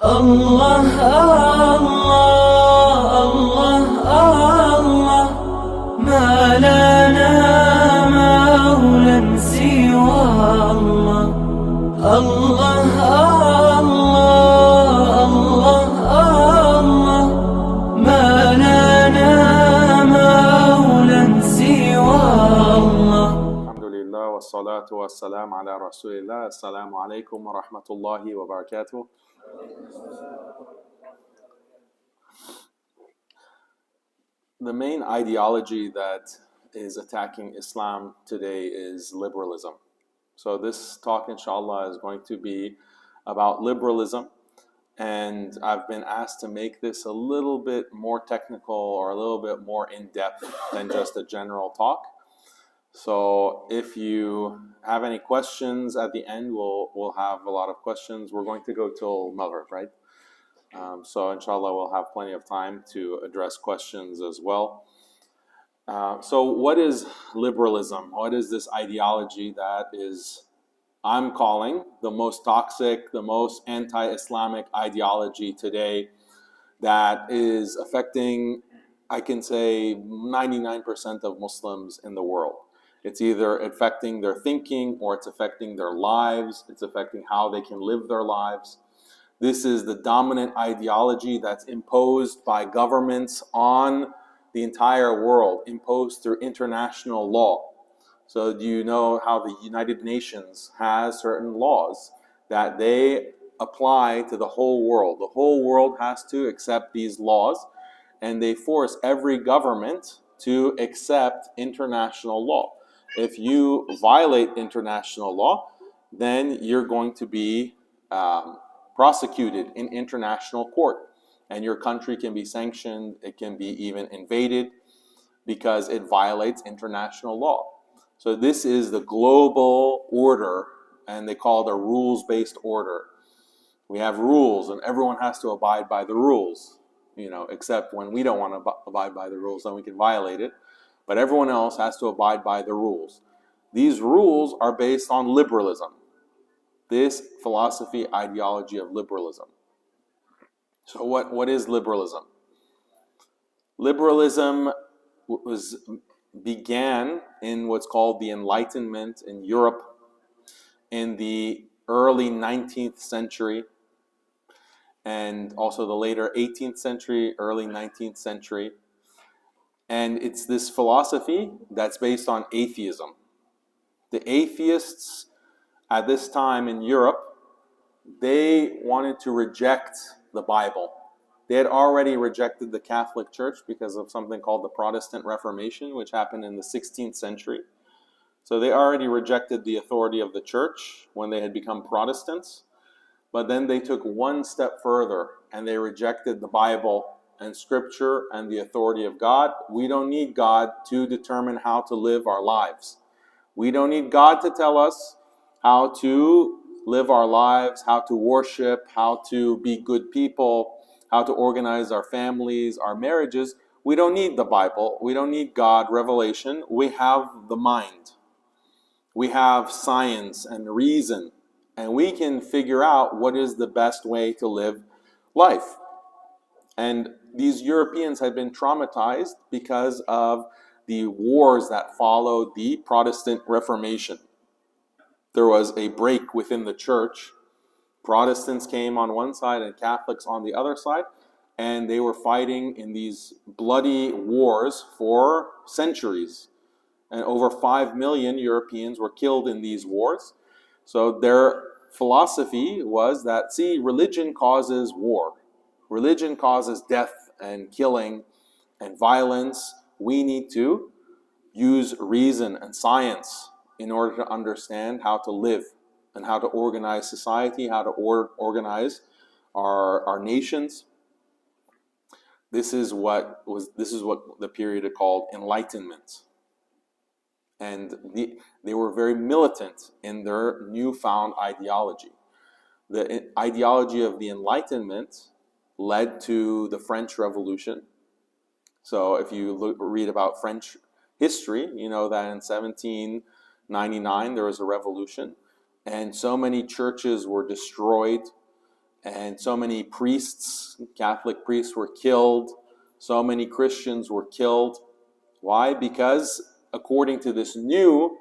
الله الله الله الله ما لنا مولى سوى الله الله الله الله الله ما لنا مولى سوى الله. Alhamdulillah wa salatu wa salam ala rasulillah. Assalamu alaikum wa rahmatullahi wa barakatuh. The main ideology that is attacking Islam today is liberalism. So this talk, inshallah, is going to be about liberalism. And I've been asked to make this a little bit more technical or a little bit more in-depth than just a general talk. So if you have any questions at the end, we'll have a lot of questions. We're going to go till Maghrib, right? So inshallah we'll have plenty of time to address questions as well. So what is liberalism? What is this ideology that is, I'm calling, the most toxic, the most anti-Islamic ideology today that is affecting, I can say, 99% of Muslims in the world? It's either affecting their thinking or it's affecting their lives. It's affecting how they can live their lives. This is the dominant ideology that's imposed by governments on the entire world, imposed through international law. So do you know how the United Nations has certain laws that they apply to the whole world? The whole world has to accept these laws, and they force every government to accept international law. If you violate international law, then you're going to be prosecuted in international court, and your country can be sanctioned. It can be even invaded because it violates international law. So this is the global order, and they call it a rules-based order. We have rules, and everyone has to abide by the rules, except when we don't want to abide by the rules, then we can violate it. But everyone else has to abide by the rules. These rules are based on liberalism. This philosophy, ideology of liberalism. So what is liberalism? Liberalism began in what's called the Enlightenment in Europe in the early 19th century, and also the later 18th century, early 19th century. And it's this philosophy that's based on atheism. The atheists at this time in Europe, they wanted to reject the Bible. They had already rejected the Catholic Church because of something called the Protestant Reformation, which happened in the 16th century. So they already rejected the authority of the church when they had become Protestants. But then they took one step further and they rejected the Bible and Scripture and the authority of God. We don't need God to determine how to live our lives. We don't need God to tell us how to live our lives, how to worship, how to be good people, how to organize our families, our marriages. We don't need the Bible. We don't need God, revelation. We have the mind. We have science and reason, and we can figure out what is the best way to live life. And these Europeans had been traumatized because of the wars that followed the Protestant Reformation. There was a break within the church. Protestants came on one side and Catholics on the other side, and they were fighting in these bloody wars for centuries. And over 5 million Europeans were killed in these wars. So their philosophy was that, see, religion causes war. Religion causes death and killing and violence. We need to use reason and science in order to understand how to live and how to organize society, how to organize our nations. This is what the period called Enlightenment. And they were very militant in their newfound ideology. The ideology of the Enlightenment led to the French Revolution. So if you read about French history, you know that in 1799 there was a revolution, and so many churches were destroyed, And so many priests, Catholic priests, were killed. So many Christians were killed. Why? Because according to this new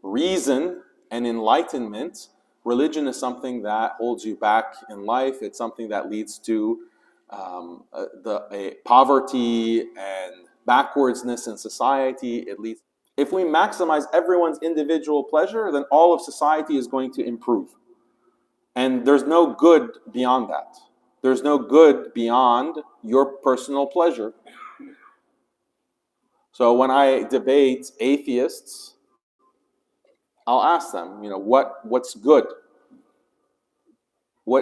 reason and enlightenment, religion is something that holds you back in life. It's something that leads to poverty and backwardsness in society. It leads. If we maximize everyone's individual pleasure, then all of society is going to improve. And there's no good beyond that. There's no good beyond your personal pleasure. So when I debate atheists, I'll ask them, what's good?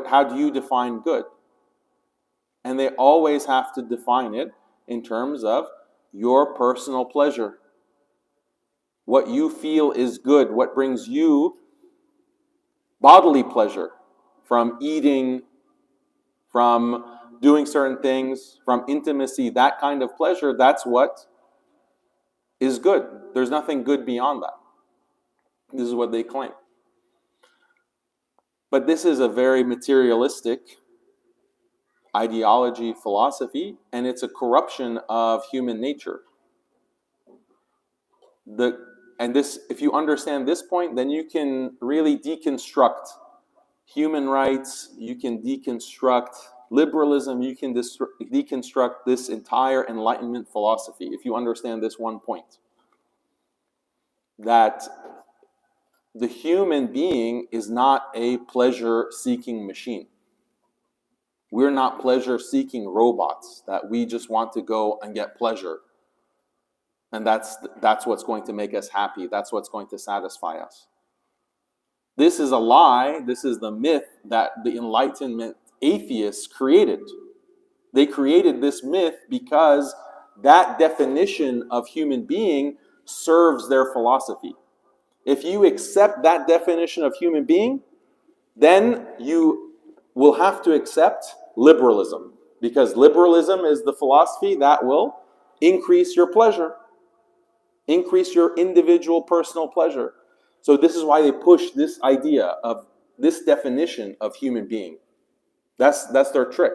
How do you define good? And they always have to define it in terms of your personal pleasure. What you feel is good, what brings you bodily pleasure from eating, from doing certain things, from intimacy, that kind of pleasure, that's what is good. There's nothing good beyond that. This is what they claim. But this is a very materialistic ideology, philosophy, and it's a corruption of human nature. If you understand this point, then you can really deconstruct human rights, you can deconstruct liberalism, you can deconstruct this entire Enlightenment philosophy if you understand this one point. That the human being is not a pleasure-seeking machine. We're not pleasure-seeking robots that we just want to go and get pleasure. And that's what's going to make us happy. That's what's going to satisfy us. This is a lie. This is the myth that the Enlightenment atheists created. They created this myth because that definition of human being serves their philosophy. If you accept that definition of human being, then you will have to accept liberalism, because liberalism is the philosophy that will increase your pleasure, increase your individual personal pleasure. So this is why they push this idea of this definition of human being. That's their trick.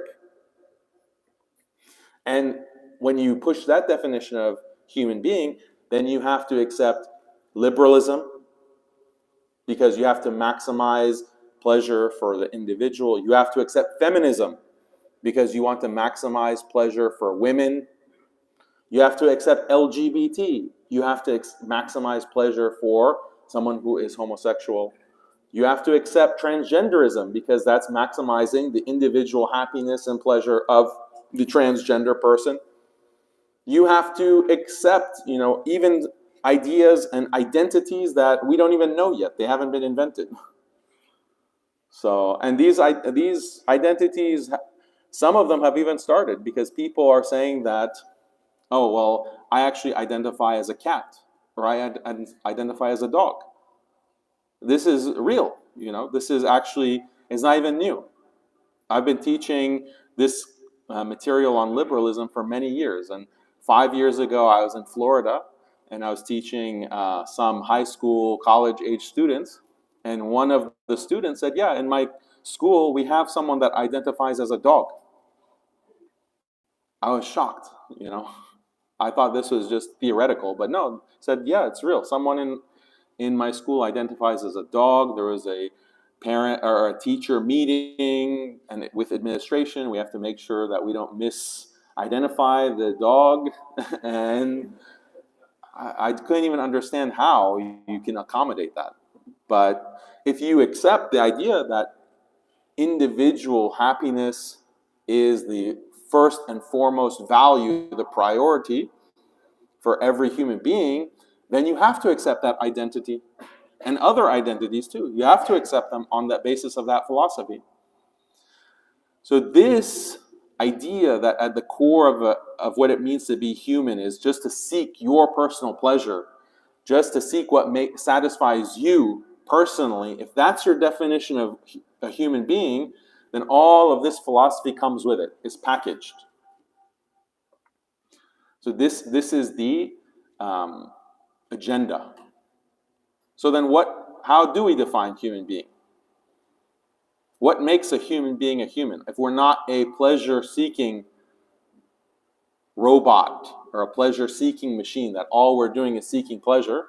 And when you push that definition of human being, then you have to accept liberalism, because you have to maximize pleasure for the individual. You have to accept feminism, because you want to maximize pleasure for women. You have to accept LGBT. You have to maximize pleasure for someone who is homosexual. You have to accept transgenderism, because that's maximizing the individual happiness and pleasure of the transgender person. You have to accept, even ideas and identities that we don't even know yet. They haven't been invented. So, and these identities, some of them have even started, because people are saying that, oh, well, I actually identify as a cat, or I identify as a dog. This is real, this is actually, it's not even new. I've been teaching this material on liberalism for many years, and 5 years ago I was in Florida, and I was teaching some high school, college-age students, and one of the students said, yeah, in my school we have someone that identifies as a dog. I was shocked, I thought this was just theoretical, but no, said, yeah, it's real. Someone in my school identifies as a dog. There was a parent or a teacher meeting, and with administration, we have to make sure that we don't misidentify the dog. And I couldn't even understand how you can accommodate that. But if you accept the idea that individual happiness is the first and foremost value, the priority for every human being, then you have to accept that identity and other identities too. You have to accept them on that basis of that philosophy. So this idea that at the core of what it means to be human is just to seek your personal pleasure, just to seek what satisfies you personally, if that's your definition of a human being, then all of this philosophy comes with it. It's packaged. So this is the agenda. So then how do we define human being? What makes a human being a human? If we're not a pleasure-seeking robot or a pleasure-seeking machine, that all we're doing is seeking pleasure,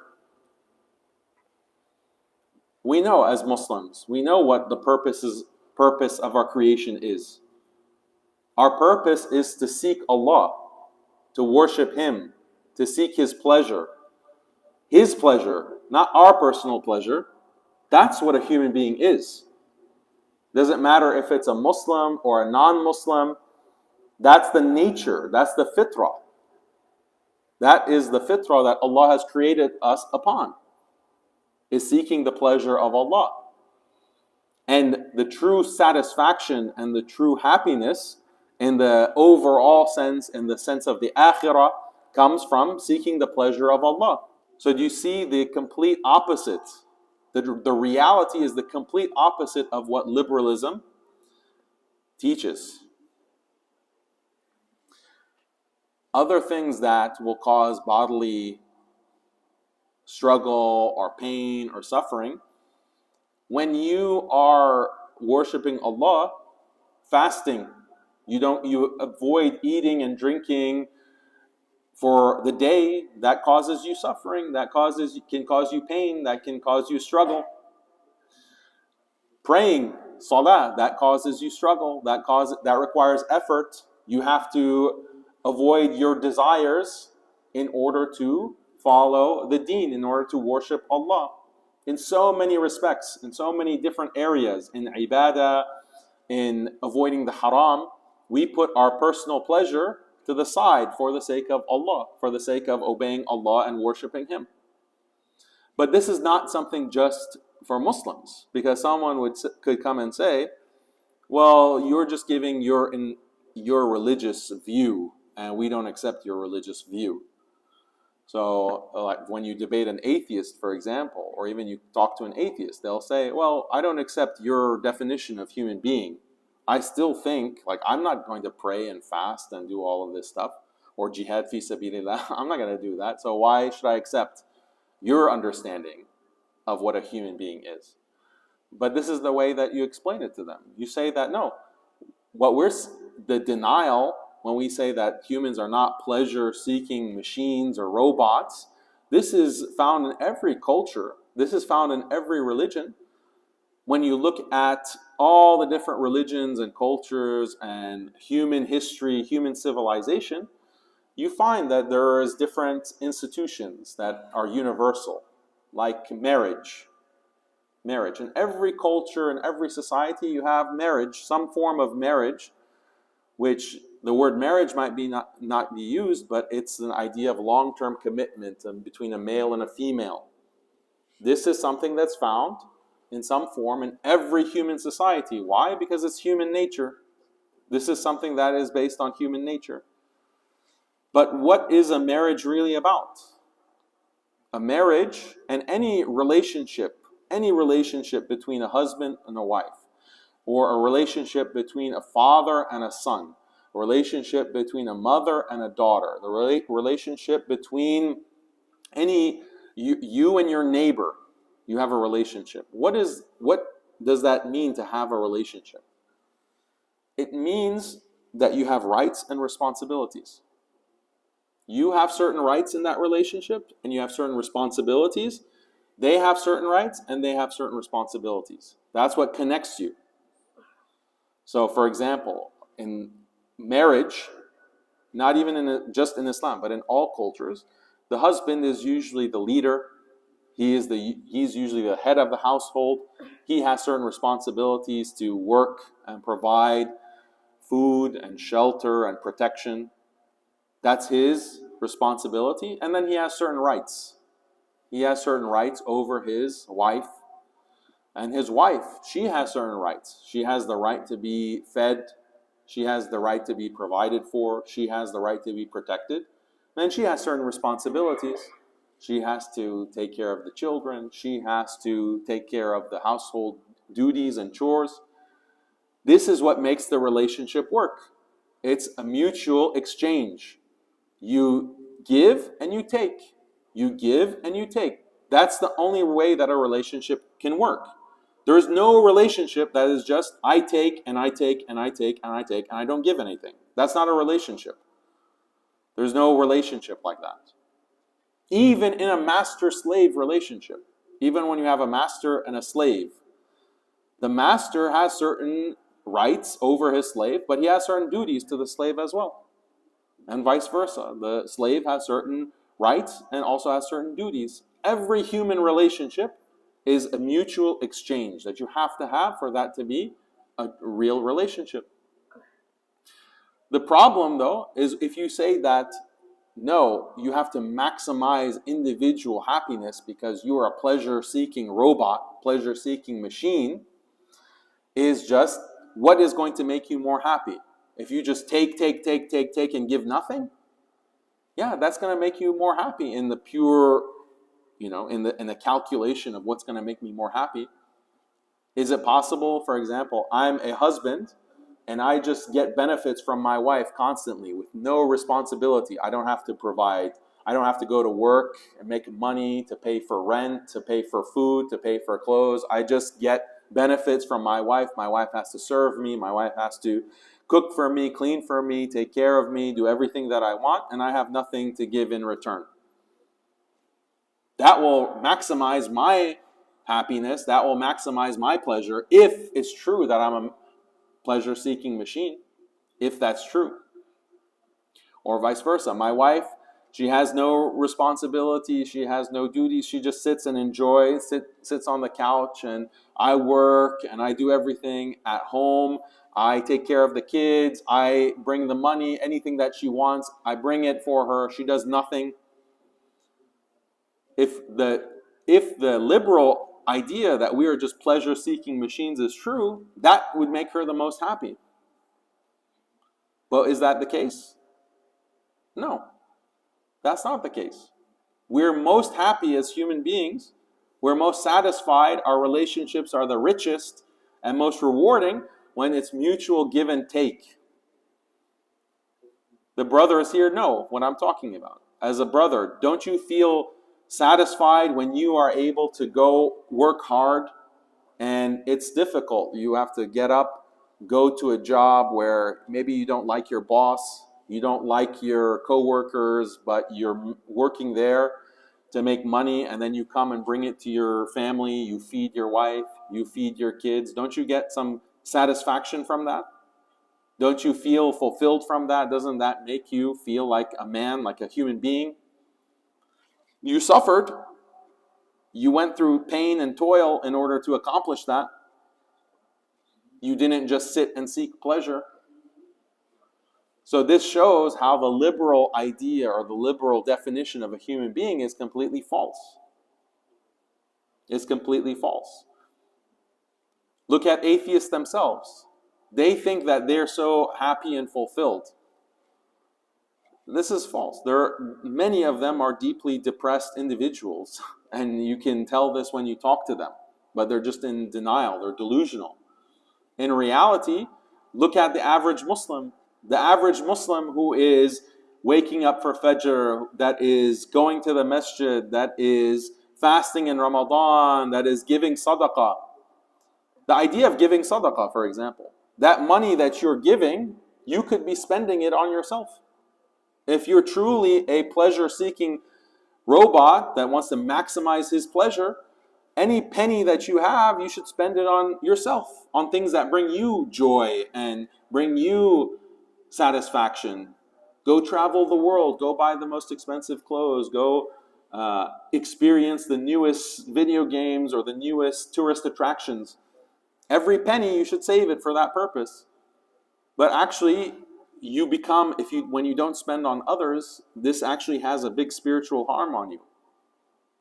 we know as Muslims, we know what the purpose of our creation is. Our purpose is to seek Allah, to worship Him, to seek His pleasure, not our personal pleasure. That's what a human being is. Doesn't matter if it's a Muslim or a non-Muslim. That's the nature. That's the fitrah. That is the fitrah that Allah has created us upon, is seeking the pleasure of Allah. And the true satisfaction and the true happiness in the overall sense, in the sense of the akhirah, comes from seeking the pleasure of Allah. So do you see the complete opposite? The reality is the complete opposite of what liberalism teaches. Other things that will cause bodily struggle or pain or suffering, when you are worshiping Allah, fasting, you avoid eating and drinking for the day, that causes you suffering, can cause you pain, that can cause you struggle. Praying, salah, that causes you struggle, that requires effort. You have to avoid your desires in order to follow the deen, in order to worship Allah. In so many respects, in so many different areas, in ibadah, in avoiding the haram, we put our personal pleasure to the side for the sake of Allah, for the sake of obeying Allah and worshiping Him. But this is not something just for Muslims, because someone could come and say, well, you're just giving your religious view, and we don't accept your religious view. So like when you debate an atheist, for example, or even you talk to an atheist, they'll say, well, I don't accept your definition of human being. I still think, like, I'm not going to pray and fast and do all of this stuff, or jihad fi sabilillah. I'm not going to do that. So why should I accept your understanding of what a human being is? But this is the way that you explain it to them. You say that, no, the denial, when we say that humans are not pleasure-seeking machines or robots, this is found in every culture. This is found in every religion. When you look at all the different religions and cultures and human history, human civilization, you find that there is different institutions that are universal, like marriage. Marriage. In every culture, in every society, you have marriage, some form of marriage, which the word marriage might be not be used, but it's an idea of long-term commitment between a male and a female. This is something that's found in some form in every human society. Why? Because it's human nature. This is something that is based on human nature. But what is a marriage really about? A marriage and any relationship between a husband and a wife, or a relationship between a father and a son, a relationship between a mother and a daughter, the relationship between you and your neighbor, you have a relationship. What does that mean to have a relationship? It means that you have rights and responsibilities. You have certain rights in that relationship, and you have certain responsibilities. They have certain rights, and they have certain responsibilities. That's what connects you. So, for example, in marriage, not even just in Islam, but in all cultures, the husband is usually the leader. He's usually the head of the household. He has certain responsibilities to work and provide food and shelter and protection. That's his responsibility. And then he has certain rights. He has certain rights over his wife. And his wife, she has certain rights. She has the right to be fed. She has the right to be provided for. She has the right to be protected. And she has certain responsibilities. She has to take care of the children. She has to take care of the household duties and chores. This is what makes the relationship work. It's a mutual exchange. You give and you take. You give and you take. That's the only way that a relationship can work. There is no relationship that is just I take and I take and I take and I take and I don't give anything. That's not a relationship. There's no relationship like that. Even in a master-slave relationship, even when you have a master and a slave, the master has certain rights over his slave, but he has certain duties to the slave as well. And vice versa. The slave has certain rights and also has certain duties. Every human relationship is a mutual exchange that you have to have for that to be a real relationship. The problem, though, is if you say that, no, you have to maximize individual happiness because you are a pleasure-seeking robot, pleasure-seeking machine, is just what is going to make you more happy. If you just take and give nothing, yeah, that's going to make you more happy in the pure, in the calculation of what's going to make me more happy. Is it possible, for example, I'm a husband and I just get benefits from my wife constantly with no responsibility. I don't have to provide. I don't have to go to work and make money to pay for rent, to pay for food, to pay for clothes. I just get benefits from my wife. My wife has to serve me. My wife has to cook for me, clean for me, take care of me, do everything that I want, and I have nothing to give in return. That will maximize my happiness. That will maximize my pleasure if it's true that I'm a pleasure-seeking machine, if that's true. Or vice versa. My wife, she has no responsibility, she has no duties, she just sits and enjoys, sits on the couch, and I work and I do everything at home. I take care of the kids, I bring the money, anything that she wants, I bring it for her, she does nothing. If the liberal idea that we are just pleasure-seeking machines is true, that would make her the most happy. But is that the case? No, that's not the case. We're most happy as human beings. We're most satisfied. Our relationships are the richest and most rewarding when it's mutual give and take. The brothers here know what I'm talking about. As a brother, don't you feel satisfied when you are able to go work hard and it's difficult? You have to get up, go to a job where maybe you don't like your boss, you don't like your coworkers, but you're working there to make money, and then you come and bring it to your family, you feed your wife, you feed your kids. Don't you get some satisfaction from that? Don't you feel fulfilled from that? Doesn't that make you feel like a man, like a human being? You suffered. You went through pain and toil in order to accomplish that. You didn't just sit and seek pleasure. So this shows how the liberal idea or the liberal definition of a human being is completely false. It's completely false. Look at atheists themselves. They think that they're so happy and fulfilled. This is false. Many of them are deeply depressed individuals, and you can tell this when you talk to them, but they're just in denial, they're delusional. In reality, look at the average Muslim. The average Muslim who is waking up for Fajr, that is going to the masjid, that is fasting in Ramadan, that is giving sadaqah. The idea of giving sadaqah, for example, that money that you're giving, you could be spending it on yourself. If you're truly a pleasure-seeking robot that wants to maximize his pleasure, any penny that you have, you should spend it on yourself, on things that bring you joy and bring you satisfaction. Go travel the world, go buy the most expensive clothes, go experience the newest video games or the newest tourist attractions. Every penny, you should save it for that purpose. But actually, you become, when you don't spend on others, this actually has a big spiritual harm on you.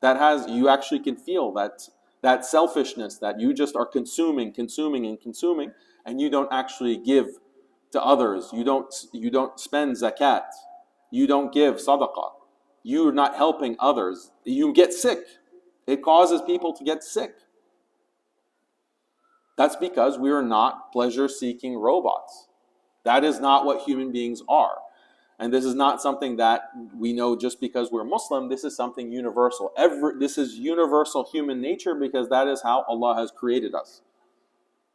You actually can feel that selfishness, that you just are consuming, and you don't actually give to others. You don't spend zakat. You don't give sadaqah. You're not helping others. You get sick. It causes people to get sick. That's because we are not pleasure-seeking robots. That is not what human beings are. And this is not something that we know just because we're Muslim. This is something universal. This is universal human nature because that is how Allah has created us.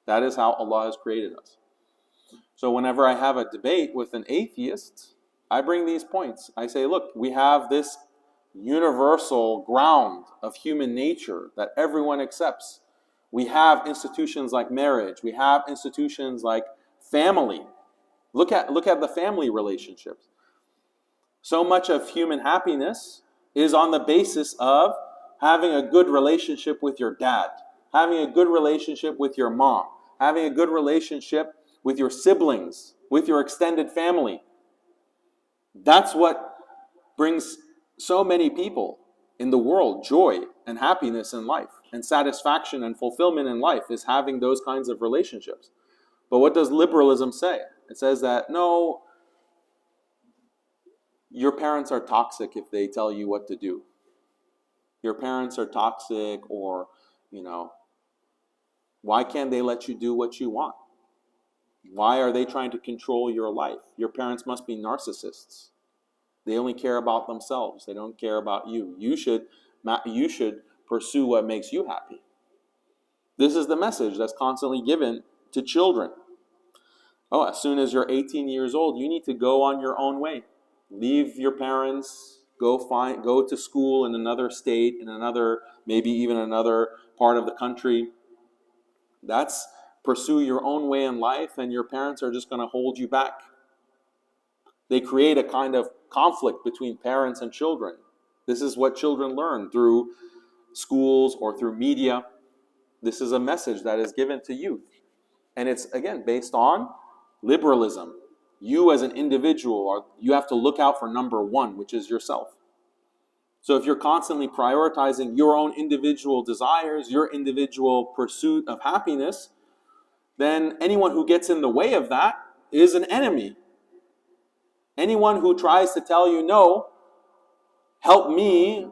That is how Allah has created us. So whenever I have a debate with an atheist, I bring these points. I say, look, we have this universal ground of human nature that everyone accepts. We have institutions like marriage. We have institutions like family. Look at the family relationships. So much of human happiness is on the basis of having a good relationship with your dad, having a good relationship with your mom, having a good relationship with your siblings, with your extended family. That's what brings so many people in the world joy and happiness in life, and satisfaction and fulfillment in life is having those kinds of relationships. But what does liberalism say? It says that, no, your parents are toxic if they tell you what to do. Your parents are toxic, or, why can't they let you do what you want? Why are they trying to control your life? Your parents must be narcissists. They only care about themselves. They don't care about you. You should pursue what makes you happy. This is the message that's constantly given to children. Oh, as soon as you're 18 years old, you need to go on your own way. Leave your parents, go to school in another state, maybe even another part of the country. Pursue your own way in life, and your parents are just going to hold you back. They create a kind of conflict between parents and children. This is what children learn through schools or through media. This is a message that is given to youth. And it's, again, based on liberalism. You as an individual, you have to look out for number one, which is yourself. So if you're constantly prioritizing your own individual desires, your individual pursuit of happiness, then anyone who gets in the way of that is an enemy. Anyone who tries to tell you, no, help me,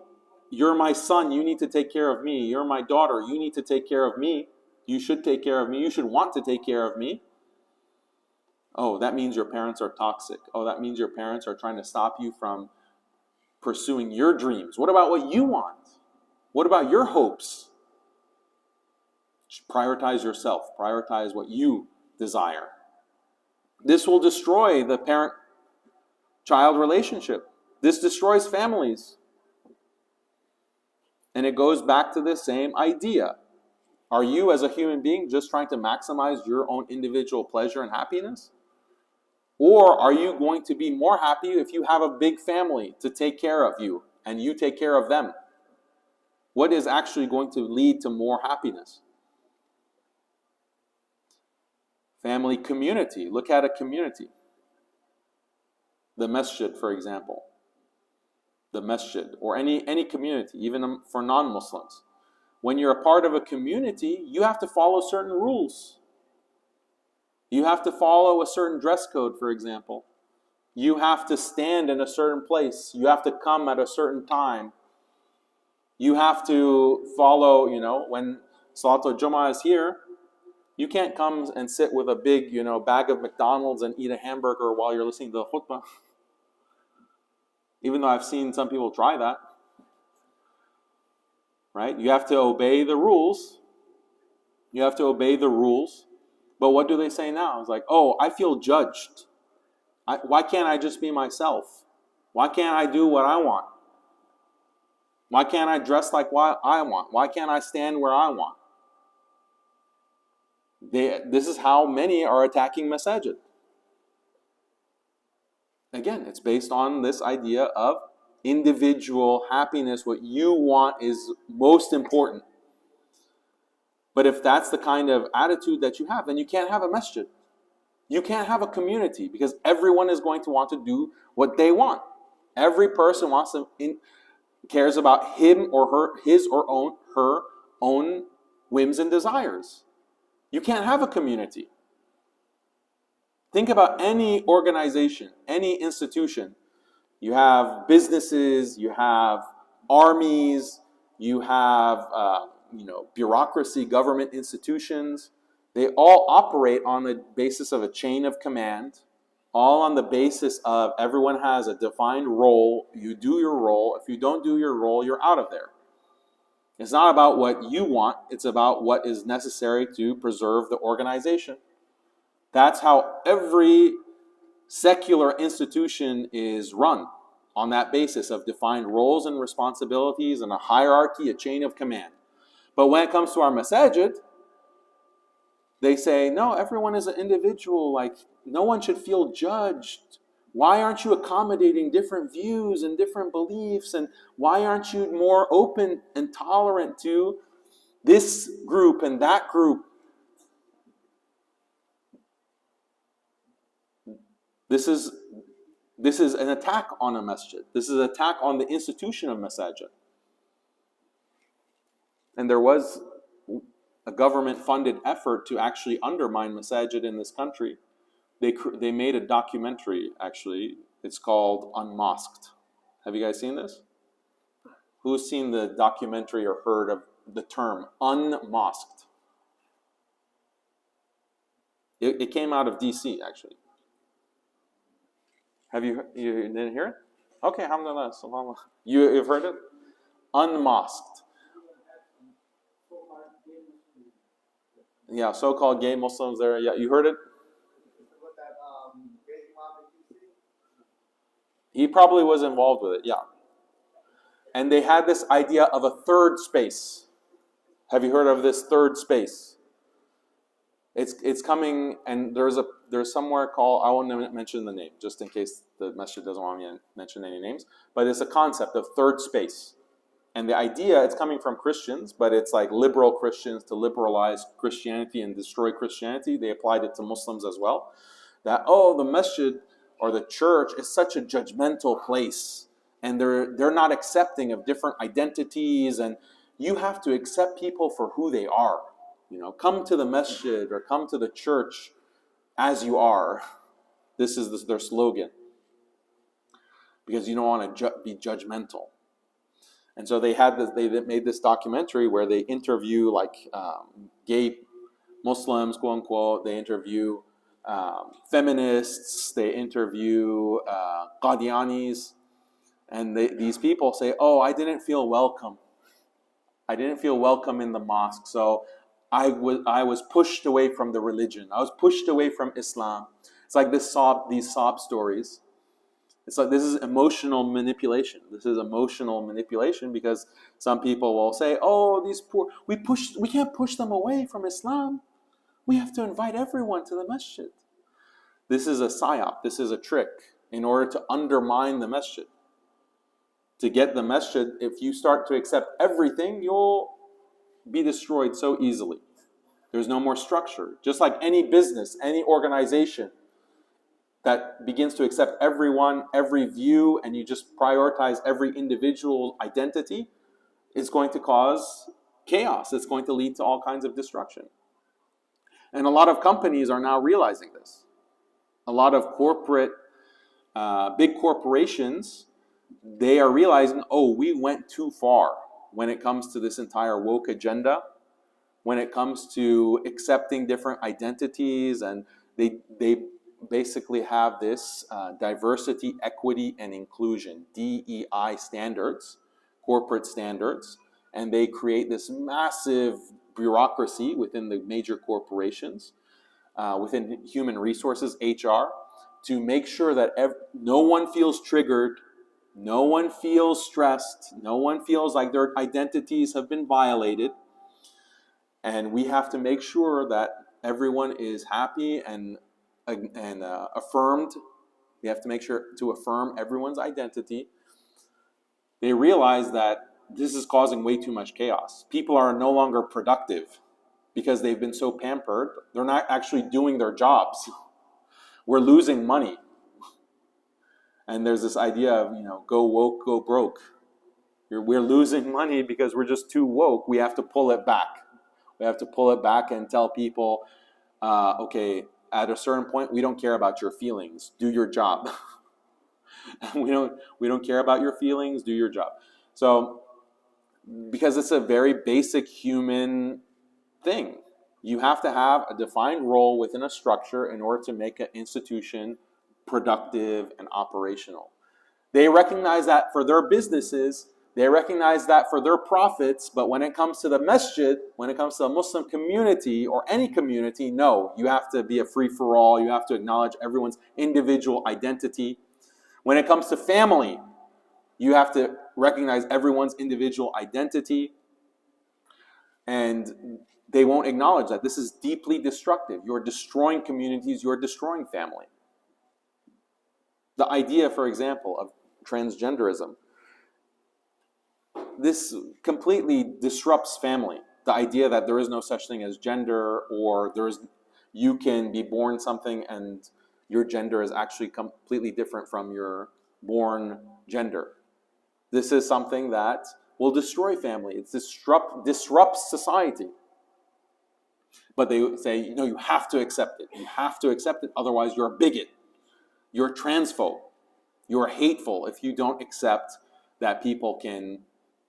you're my son, you need to take care of me. You're my daughter, you need to take care of me. You should take care of me. You should want to take care of me. Oh, that means your parents are toxic. Oh, that means your parents are trying to stop you from pursuing your dreams. What about what you want? What about your hopes? Prioritize yourself. Prioritize what you desire. This will destroy the parent-child relationship. This destroys families. And it goes back to the same idea. Are you, as a human being, just trying to maximize your own individual pleasure and happiness? Or are you going to be more happy if you have a big family to take care of you and you take care of them? What is actually going to lead to more happiness? Family community. Look at a community. The masjid, for example. The masjid, or any community, even for non-Muslims. When you're a part of a community, you have to follow certain rules. You have to follow a certain dress code, for example. You have to stand in a certain place. You have to come at a certain time. You have to follow, when Salatul Jummah is here, you can't come and sit with a big, bag of McDonald's and eat a hamburger while you're listening to the khutbah. Even though I've seen some people try that. Right? You have to obey the rules. You have to obey the rules. But what do they say now? It's like, oh, I feel judged. Why can't I just be myself? Why can't I do what I want? Why can't I dress like what I want? Why can't I stand where I want? This is how many are attacking masajid. Again, it's based on this idea of individual happiness. What you want is most important. But if that's the kind of attitude that you have, then you can't have a masjid. You can't have a community, because everyone is going to want to do what they want. Every person cares about his or her own whims and desires. You can't have a community. Think about any organization, any institution. You have businesses, you have armies, you have bureaucracy, government institutions. They all operate on the basis of a chain of command, all on the basis of everyone has a defined role. You do your role. If you don't do your role, you're out of there. It's not about what you want. It's about what is necessary to preserve the organization. That's how every secular institution is run, on that basis of defined roles and responsibilities and a hierarchy, a chain of command. But when it comes to our masajid, they say, no, everyone is an individual. Like, no one should feel judged. Why aren't you accommodating different views and different beliefs? And why aren't you more open and tolerant to this group and that group? This is an attack on a masjid. This is an attack on the institution of masajid. And there was a government-funded effort to actually undermine masajid in this country. They made a documentary, actually. It's called Unmosqued. Have you guys seen this? Who's seen the documentary or heard of the term unmosqued? It came out of DC, actually. You didn't hear it? Okay, alhamdulillah. You've heard it? Unmosqued. Yeah, so-called gay Muslims there. Yeah, you heard it? He probably was involved with it, yeah. And they had this idea of a third space. Have you heard of this third space? It's coming, and there's somewhere called, I won't mention the name, just in case the masjid doesn't want me to mention any names, but it's a concept of third space. And the idea, it's coming from Christians, but it's like liberal Christians to liberalize Christianity and destroy Christianity. They applied it to Muslims as well. That, the masjid or the church is such a judgmental place, and they're not accepting of different identities, and you have to accept people for who they are. Come to the masjid or come to the church as you are. This is their slogan. Because you don't want to be judgmental. And so they made this documentary where they interview gay Muslims, quote unquote. They interview feminists. They interview Qadianis. And these people say, I didn't feel welcome. I didn't feel welcome in the mosque. So I was pushed away from the religion. I was pushed away from Islam. It's like these sob stories. It's like this is emotional manipulation. This is emotional manipulation because some people will say, these poor, we can't push them away from Islam. We have to invite everyone to the masjid. This is a psyop. This is a trick in order to undermine the masjid. To get the masjid, if you start to accept everything, you'll be destroyed so easily. There's no more structure. Just like any business, any organization that begins to accept everyone, every view, and you just prioritize every individual identity, it's going to cause chaos. It's going to lead to all kinds of destruction. And a lot of companies are now realizing this. A lot of big corporations, they are realizing, we went too far when it comes to this entire woke agenda, when it comes to accepting different identities, and they basically have this diversity, equity, and inclusion, DEI standards, corporate standards, and they create this massive bureaucracy within the major corporations, within human resources, HR, to make sure that no one feels triggered, no one feels stressed, no one feels like their identities have been violated. And we have to make sure that everyone is happy and affirmed. We have to make sure to affirm everyone's identity. They realize that this is causing way too much chaos. People are no longer productive because they've been so pampered. They're not actually doing their jobs. We're losing money. And there's this idea of, go woke, go broke. We're losing money because we're just too woke. We have to pull it back. We have to pull it back and tell people, okay, at a certain point, we don't care about your feelings. Do your job. we don't care about your feelings. Do your job. So, because it's a very basic human thing. You have to have a defined role within a structure in order to make an institution productive and operational. They recognize that for their businesses, they recognize that for their profits, but when it comes to the masjid, when it comes to a Muslim community or any community, no, you have to be a free-for-all, you have to acknowledge everyone's individual identity. When it comes to family, you have to recognize everyone's individual identity, and they won't acknowledge that. This is deeply destructive. You're destroying communities, you're destroying family. The idea, for example, of transgenderism, this completely disrupts family. The idea that there is no such thing as gender, or you can be born something and your gender is actually completely different from your born gender. This is something that will destroy family. It disrupts society. But they say, you have to accept it. You have to accept it, otherwise you're a bigot. You're transphobe. You're hateful if you don't accept that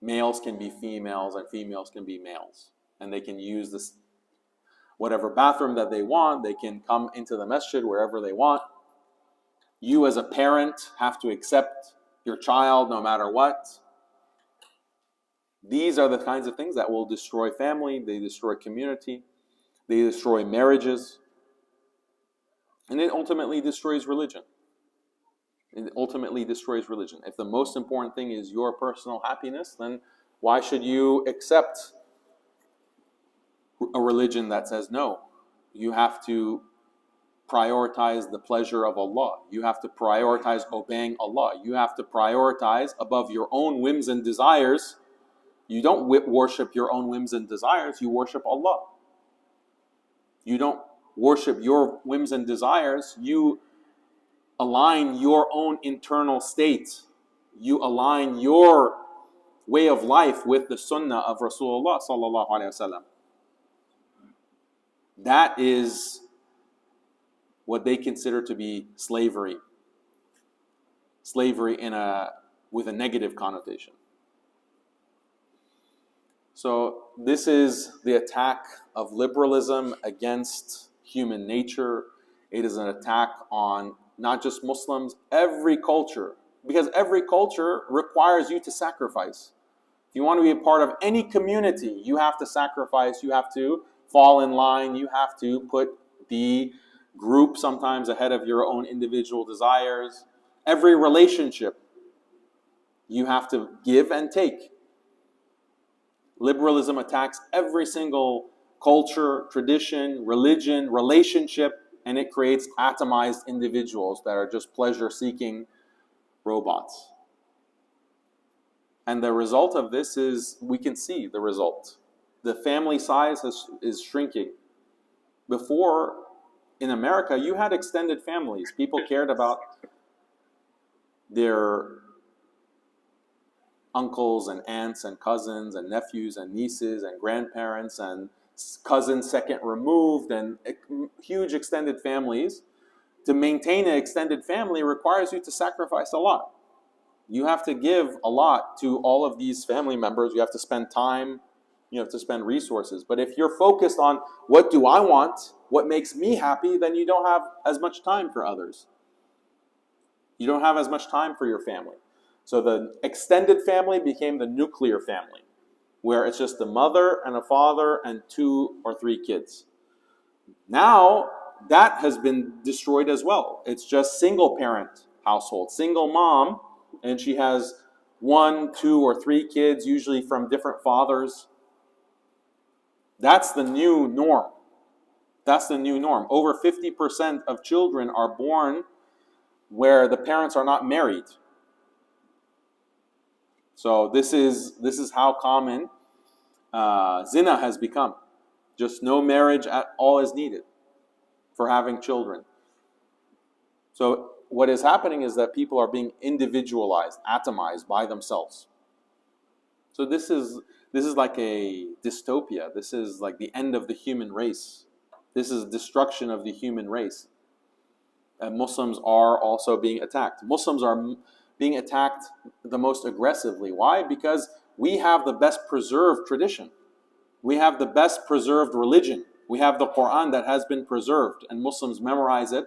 males can be females and females can be males. And they can use this whatever bathroom that they want. They can come into the masjid wherever they want. You as a parent have to accept your child no matter what. These are the kinds of things that will destroy family, they destroy community, they destroy marriages, and it ultimately destroys religion. It ultimately destroys religion. If the most important thing is your personal happiness, then why should you accept a religion that says no? You have to prioritize the pleasure of Allah. You have to prioritize obeying Allah. You have to prioritize above your own whims and desires. You don't worship your own whims and desires, you worship Allah. You don't worship your whims and desires, you align your own internal state. You align your way of life with the sunnah of Rasulullah sallallahu alaihi wasallam. That is what they consider to be slavery. Slavery with a negative connotation. So this is the attack of liberalism against human nature. It is an attack on not just Muslims, every culture. Because every culture requires you to sacrifice. If you want to be a part of any community, you have to sacrifice, you have to fall in line, you have to put the group sometimes ahead of your own individual desires. Every relationship, you have to give and take. Liberalism attacks every single culture, tradition, religion, relationship, and it creates atomized individuals that are just pleasure-seeking robots. And the result of this is, we can see the result. The family size is shrinking. Before, in America, you had extended families. People cared about their uncles and aunts and cousins and nephews and nieces and grandparents and cousins second removed and huge extended families. To maintain an extended family requires you to sacrifice a lot. You have to give a lot to all of these family members. You have to spend time, you have to spend resources. But if you're focused on what do I want, what makes me happy, then you don't have as much time for others. You don't have as much time for your family. So the extended family became the nuclear family, where it's just a mother and a father and 2 or 3 kids. Now, that has been destroyed as well. It's just single parent household, single mom, and she has 1, 2, or 3 kids, usually from different fathers. That's the new norm. That's the new norm. Over 50% of children are born where the parents are not married. So this is how common zina has become. Just no marriage at all is needed for having children. So what is happening is that people are being individualized, atomized by themselves. So this is like a dystopia. This is like the end of the human race. This is destruction of the human race. And Muslims are also being attacked. Muslims are being attacked the most aggressively. Why? Because we have the best preserved tradition. We have the best preserved religion. We have the Quran that has been preserved, and Muslims memorize it,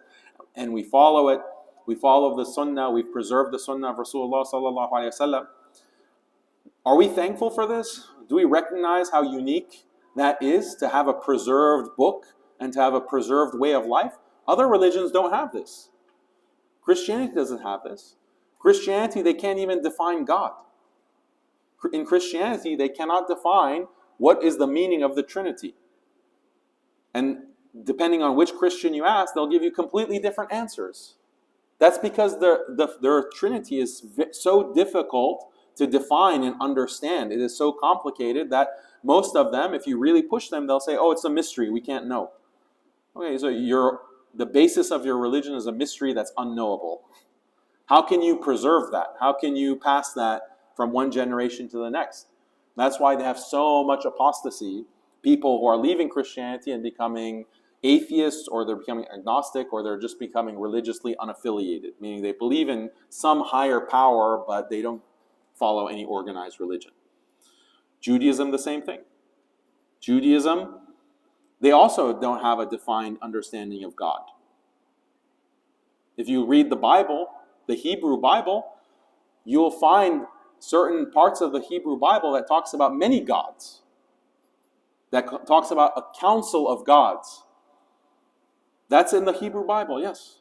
and we follow it. we follow the sunnah, we've preserved the sunnah of Rasulullah sallallahu alaihi wasallam. Are we thankful for this? Do we recognize how unique that is to have a preserved book and to have a preserved way of life? Other religions don't have this. Christianity doesn't have this. Christianity, they can't even define God. In Christianity, they cannot define what is the meaning of the Trinity. And depending on which Christian you ask, they'll give you completely different answers. That's because their Trinity is so difficult to define and understand. It is so complicated that most of them, if you really push them, they'll say, oh, it's a mystery, we can't know. Okay, so the basis of your religion is a mystery that's unknowable. How can you preserve that? How can you pass that from one generation to the next? That's why they have so much apostasy. People who are leaving Christianity and becoming atheists, or they're becoming agnostic, or they're just becoming religiously unaffiliated, meaning they believe in some higher power, but they don't follow any organized religion. Judaism, the same thing. Judaism, they also don't have a defined understanding of God. If you read the Bible, the Hebrew Bible, you'll find certain parts of the Hebrew Bible that talks about many gods, that talks about a council of gods. That's in the Hebrew Bible, yes.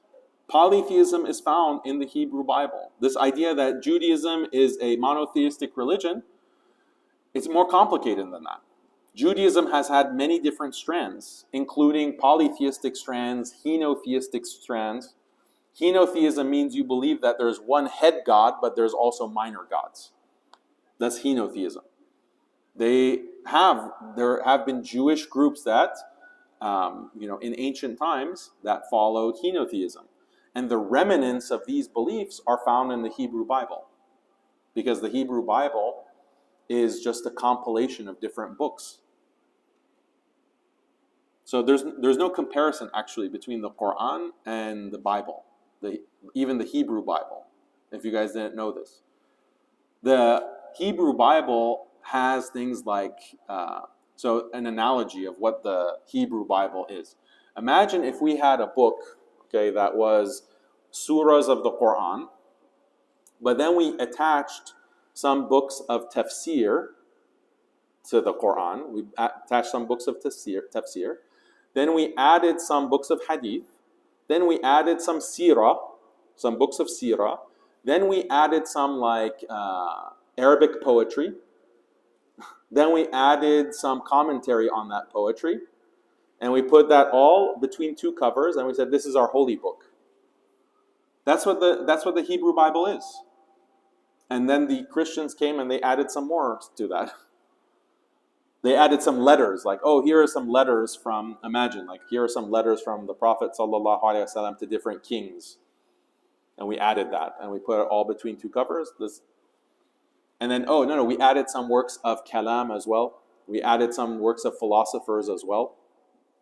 Polytheism is found in the Hebrew Bible. This idea that Judaism is a monotheistic religion, it's more complicated than that. Judaism has had many different strands, including polytheistic strands, henotheistic strands. Henotheism means you believe that there's one head god, but there's also minor gods. That's henotheism. There have been Jewish groups that, in ancient times, that followed henotheism. And the remnants of these beliefs are found in the Hebrew Bible, because the Hebrew Bible is just a compilation of different books. So there's no comparison actually between the Quran and the Bible, even the Hebrew Bible, if you guys didn't know this. The Hebrew Bible has things like, so an analogy of what the Hebrew Bible is. Imagine if we had a book, okay, that was surahs of the Quran, but then we attached some books of tafsir to the Quran. We attached some books of tafsir. Then we added some books of hadith. Then we added some seerah, some books of seerah. Then we added some Arabic poetry. Then we added some commentary on that poetry. And we put that all between two covers, and we said, this is our holy book. That's what the Hebrew Bible is. And then the Christians came and they added some more to that. They added some letters, like, oh, here are some letters from, here are some letters from the Prophet ﷺ to different kings. And we added that, and we put it all between two covers. And then, we added some works of kalam as well. We added some works of philosophers as well.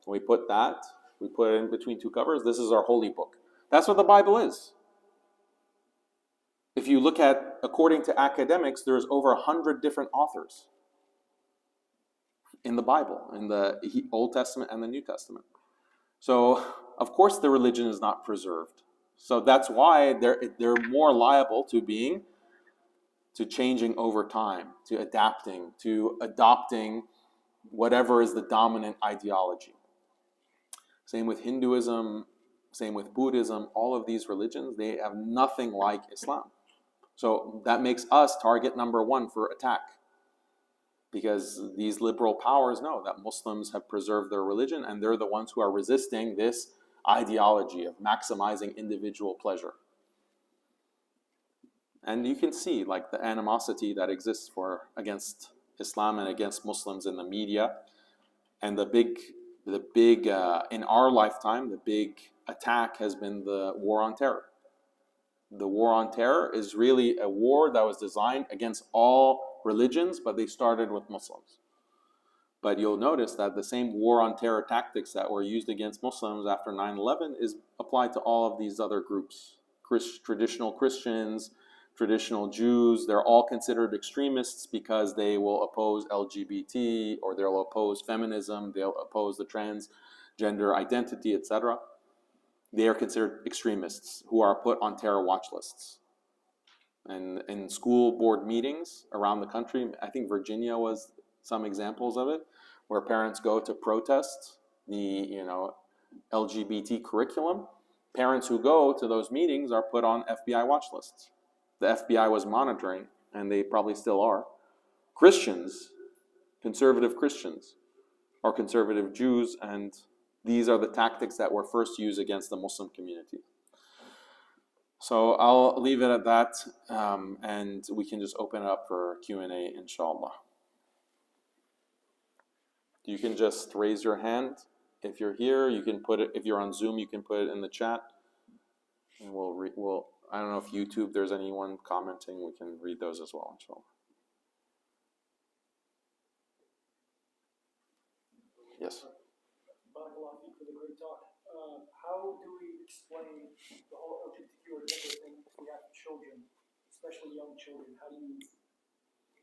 We put it in between two covers. This is our holy book. That's what the Bible is. If you look at, according to academics, there's over 100 different authors in the Bible, in the Old Testament and the New Testament. So, of course, the religion is not preserved. So that's why they're more liable to changing over time, to adapting, to adopting whatever is the dominant ideology. Same with Hinduism, same with Buddhism. All of these religions, they have nothing like Islam. So that makes us target number one for attack, because these liberal powers know that Muslims have preserved their religion, and they're the ones who are resisting this ideology of maximizing individual pleasure. And you can see the animosity that exists against Islam and against Muslims in the media. And the big in our lifetime, the big attack has been the war on terror. The war on terror is really a war that was designed against all religions, but they started with Muslims. But you'll notice that the same war on terror tactics that were used against Muslims after 9/11 is applied to all of these other groups. Traditional Christians, traditional Jews, they're all considered extremists because they will oppose LGBT, or they'll oppose feminism, they'll oppose the transgender identity, etc. they are considered extremists who are put on terror watch lists. And in school board meetings around the country, I think Virginia was some examples of it, where parents go to protest the LGBT curriculum. Parents who go to those meetings are put on FBI watch lists. The FBI was monitoring, and they probably still are. Christians, conservative Christians, or conservative Jews, and these are the tactics that were first used against the Muslim community. So I'll leave it at that, and we can just open it up for Q&A, inshallah. You can just raise your hand if you're here. You can put it, if you're on Zoom, you can put it in the chat, and we'll. I don't know if YouTube, there's anyone commenting. We can read those as well, inshallah. Yes. Barakallahu feek for the great talk. How do we explain the whole LGBTQ or gender thing if we have children, especially young children? How do you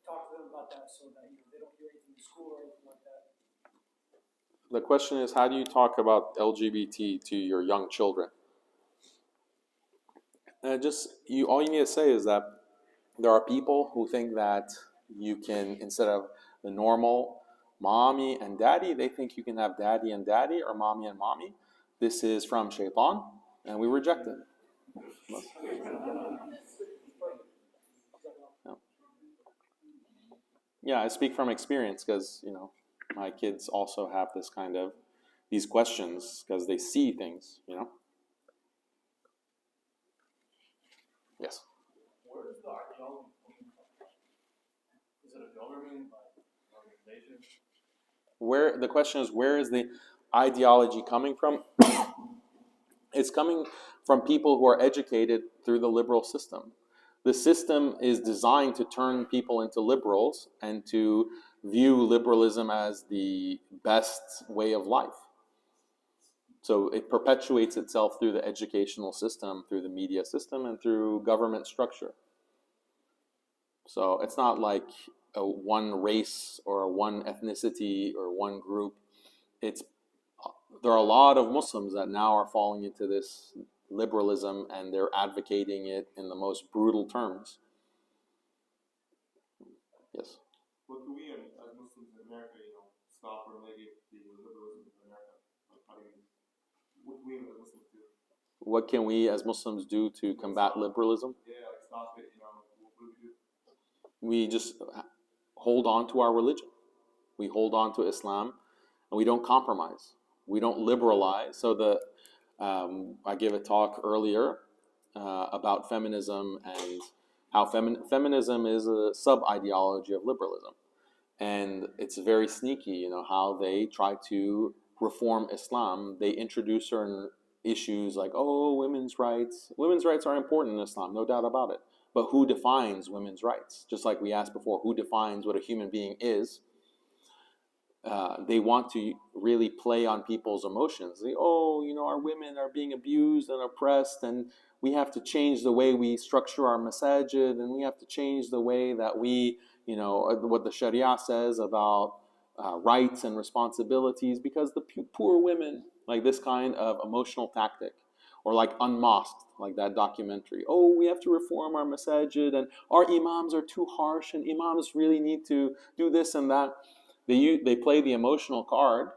talk to them about that so that they don't hear anything in school or anything like that? The question is, how do you talk about LGBT to your young children? All you need to say is that there are people who think that you can, instead of the normal mommy and daddy, they think you can have daddy and daddy or mommy and mommy. This is from shaitan, and we reject it. Yeah, I speak from experience because, my kids also have this kind of, these questions because they see things, Yes. Where is the ideology coming from? Is it a government, like an organization? The question is, where is the ideology coming from? It's coming from people who are educated through the liberal system. The system is designed to turn people into liberals and to view liberalism as the best way of life. So it perpetuates itself through the educational system, through the media system, and through government structure. So it's not like one race or one ethnicity or one group. There are a lot of Muslims that now are falling into this liberalism, and they're advocating it in the most brutal terms. Yes. What can we, as Muslims in America, stop or negate the liberalism in America? What can we as Muslims do? What can we as Muslims do to combat liberalism? Yeah, stop it. What do we do? We just hold on to our religion. We hold on to Islam, and we don't compromise. We don't liberalize. So I gave a talk earlier about feminism and how feminism is a sub-ideology of liberalism. And it's very sneaky, how they try to reform Islam. They introduce certain issues like, women's rights. Women's rights are important in Islam, no doubt about it. But who defines women's rights? Just like we asked before, who defines what a human being is? They want to really play on people's emotions. Our women are being abused and oppressed, and we have to change the way we structure our masajid, and we have to change the way that we, what the Sharia says about rights and responsibilities, because the poor women, like this kind of emotional tactic, or like Unmasked, like that documentary. We have to reform our masajid, and our imams are too harsh, and imams really need to do this and that. They play the emotional card,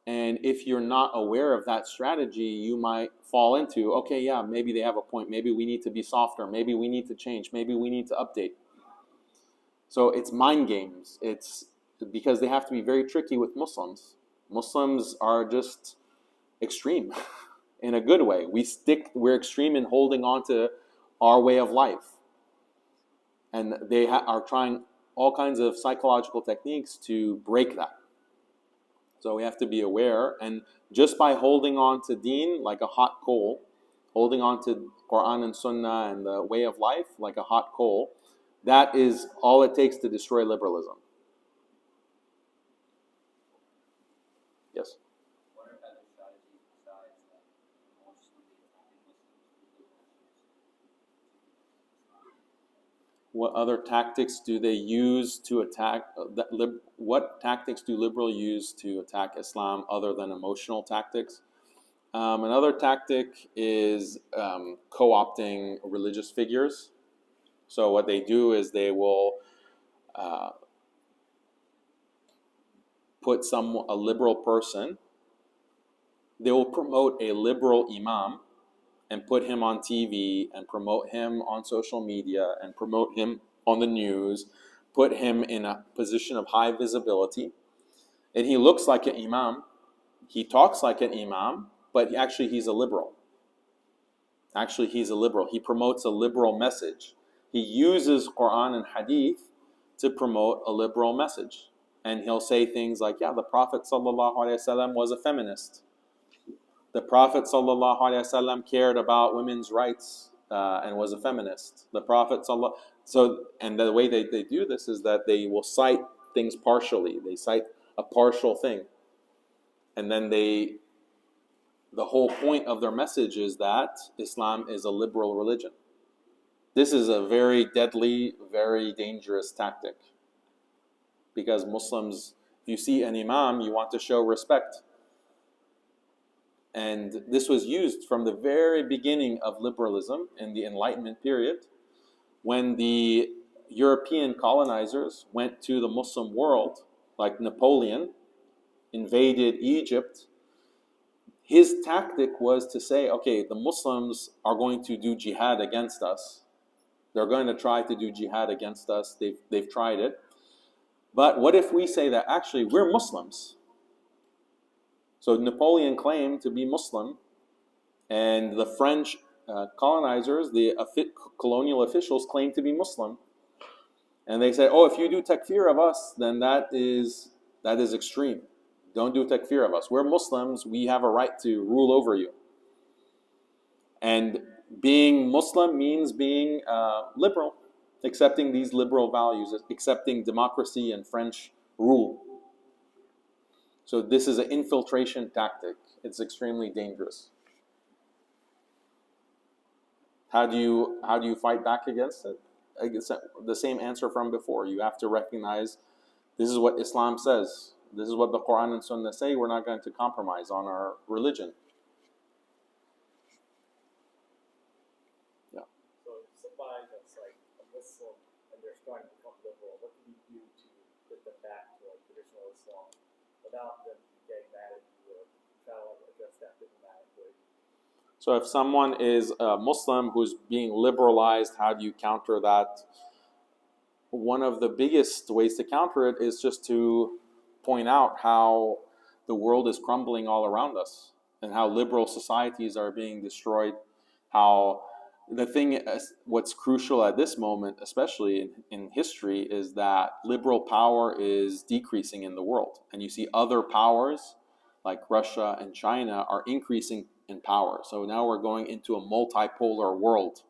and if you're not aware of that strategy, you might fall into, maybe they have a point, maybe we need to be softer, maybe we need to change, maybe we need to update. So it's mind games. It's because they have to be very tricky with Muslims. Muslims are just extreme in a good way. We're extreme in holding on to our way of life. And they are trying all kinds of psychological techniques to break that. So we have to be aware, and just by holding on to deen like a hot coal, holding on to Quran and Sunnah and the way of life like a hot coal, that is all it takes to destroy liberalism. Yes? What are other strategies besides emotionally attacking Muslims? What other tactics do they use to attack? What tactics do liberals use to attack Islam other than emotional tactics? Another tactic is co-opting religious figures. So what they do is they will put a liberal person. They will promote a liberal imam and put him on TV and promote him on social media and promote him on the news, put him in a position of high visibility. And he looks like an imam, he talks like an imam, but actually he's a liberal. Actually, he's a liberal. He promotes a liberal message. He uses Quran and Hadith to promote a liberal message. And he'll say things like, yeah, the Prophet ﷺ was a feminist. The Prophet ﷺ cared about women's rights and was a feminist. The Prophet and the way they do this is that they will cite things partially. They cite a partial thing. And then the whole point of their message is that Islam is a liberal religion. This is a very deadly, very dangerous tactic. Because Muslims, if you see an imam, you want to show respect. And this was used from the very beginning of liberalism in the Enlightenment period, when the European colonizers went to the Muslim world, like Napoleon invaded Egypt. His tactic was to say, okay, the Muslims are going to do jihad against us. They're going to try to do jihad against us. They've tried it. But what if we say that actually we're Muslims? So Napoleon claimed to be Muslim, and the French colonizers, the colonial officials, claimed to be Muslim. And they said, oh, if you do takfir of us, then that is extreme. Don't do takfir of us. We're Muslims. We have a right to rule over you. And being Muslim means being liberal, accepting these liberal values, accepting democracy and French rule. So this is an infiltration tactic. It's extremely dangerous. How do you fight back against it? I guess the same answer from before. You have to recognize this is what Islam says. This is what the Quran and Sunnah say. We're not going to compromise on our religion. Yeah. So if somebody that's like a Muslim and they're starting to become liberal, what can you do to get them back to like traditional Islam without them getting mad at you or try to address that diplomatically? So if someone is a Muslim who's being liberalized, how do you counter that? One of the biggest ways to counter it is just to point out how the world is crumbling all around us and how liberal societies are being destroyed. How what's crucial at this moment, especially in history, is that liberal power is decreasing in the world. And you see other powers like Russia and China are increasing in power. So now we're going into a multipolar world.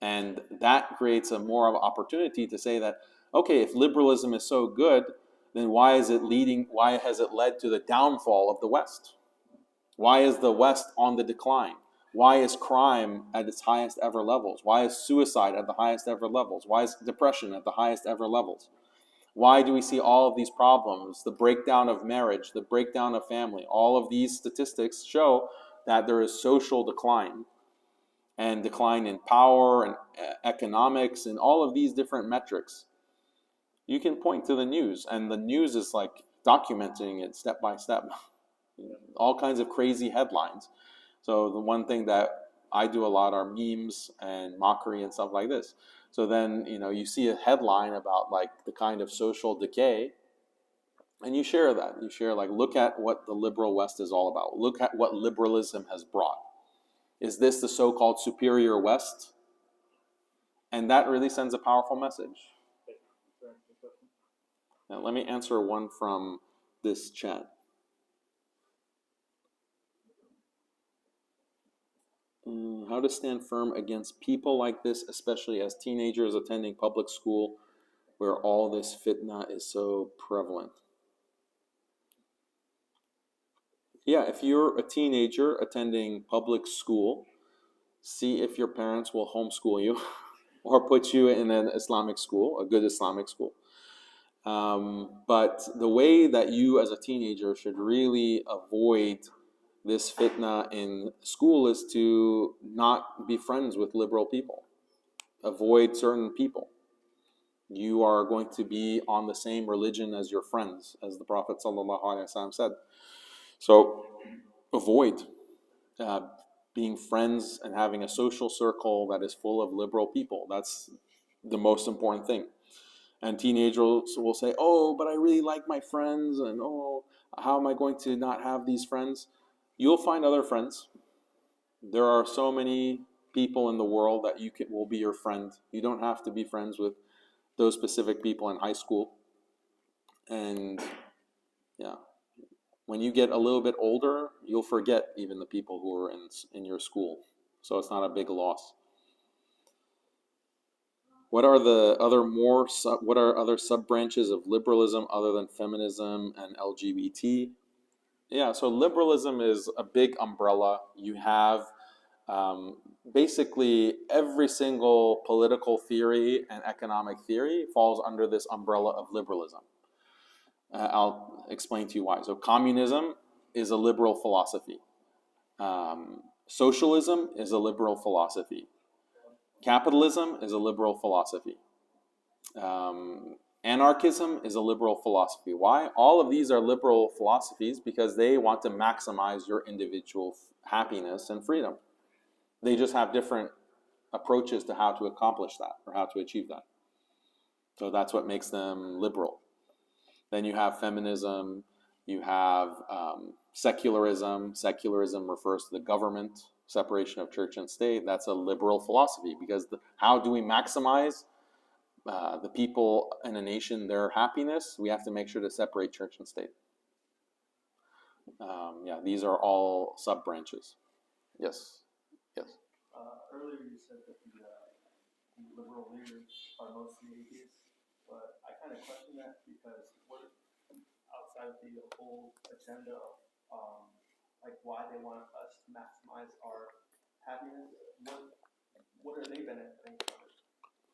And that creates a more of an opportunity to say that, okay, if liberalism is so good, then why has it led to the downfall of the West? Why is the West on the decline? Why is crime at its highest ever levels? Why is suicide at the highest ever levels? Why is depression at the highest ever levels? Why do we see all of these problems? The breakdown of marriage, the breakdown of family, all of these statistics show that there is social decline and decline in power and economics and all of these different metrics. You can point to the news, and the news is like documenting it step by step. All kinds of crazy headlines. So the one thing that I do a lot are memes and mockery and stuff like this. So then, you see a headline about like the kind of social decay, and you share that. You share like, look at what the liberal West is all about. Look at what liberalism has brought. Is this the so-called superior West? And that really sends a powerful message. Now, let me answer one from this chat. How to stand firm against people like this, especially as teenagers attending public school where all this fitna is so prevalent. Yeah, if you're a teenager attending public school, see if your parents will homeschool you or put you in an Islamic school, a good Islamic school. But the way that you as a teenager should really avoid this fitna in school is to not be friends with liberal people. Avoid certain people. You are going to be on the same religion as your friends, as the Prophet ﷺ said. So avoid being friends and having a social circle that is full of liberal people. That's the most important thing. And teenagers will say, oh, but I really like my friends, and oh, how am I going to not have these friends? You'll find other friends. There are so many people in the world that will be your friend. You don't have to be friends with those specific people in high school. And yeah, when you get a little bit older, you'll forget even the people who are in your school. So it's not a big loss. What are other sub branches of liberalism other than feminism and LGBT? Yeah, so liberalism is a big umbrella. You have basically every single political theory and economic theory falls under this umbrella of liberalism. I'll explain to you why. So communism is a liberal philosophy. Socialism is a liberal philosophy. Capitalism is a liberal philosophy. Anarchism is a liberal philosophy. Why? All of these are liberal philosophies because they want to maximize your individual happiness and freedom. They just have different approaches to how to accomplish that or how to achieve that. So that's what makes them liberal. Then you have feminism, you have secularism. Secularism refers to the government, separation of church and state. That's a liberal philosophy because how do we maximize the people in a nation, their happiness? We have to make sure to separate church and state. These are all sub-branches. Yes. Earlier you said that the liberal leaders are mostly atheists, but I kind of question that because what outside the whole agenda of like why they want us to maximize our happiness, what are they benefiting from it?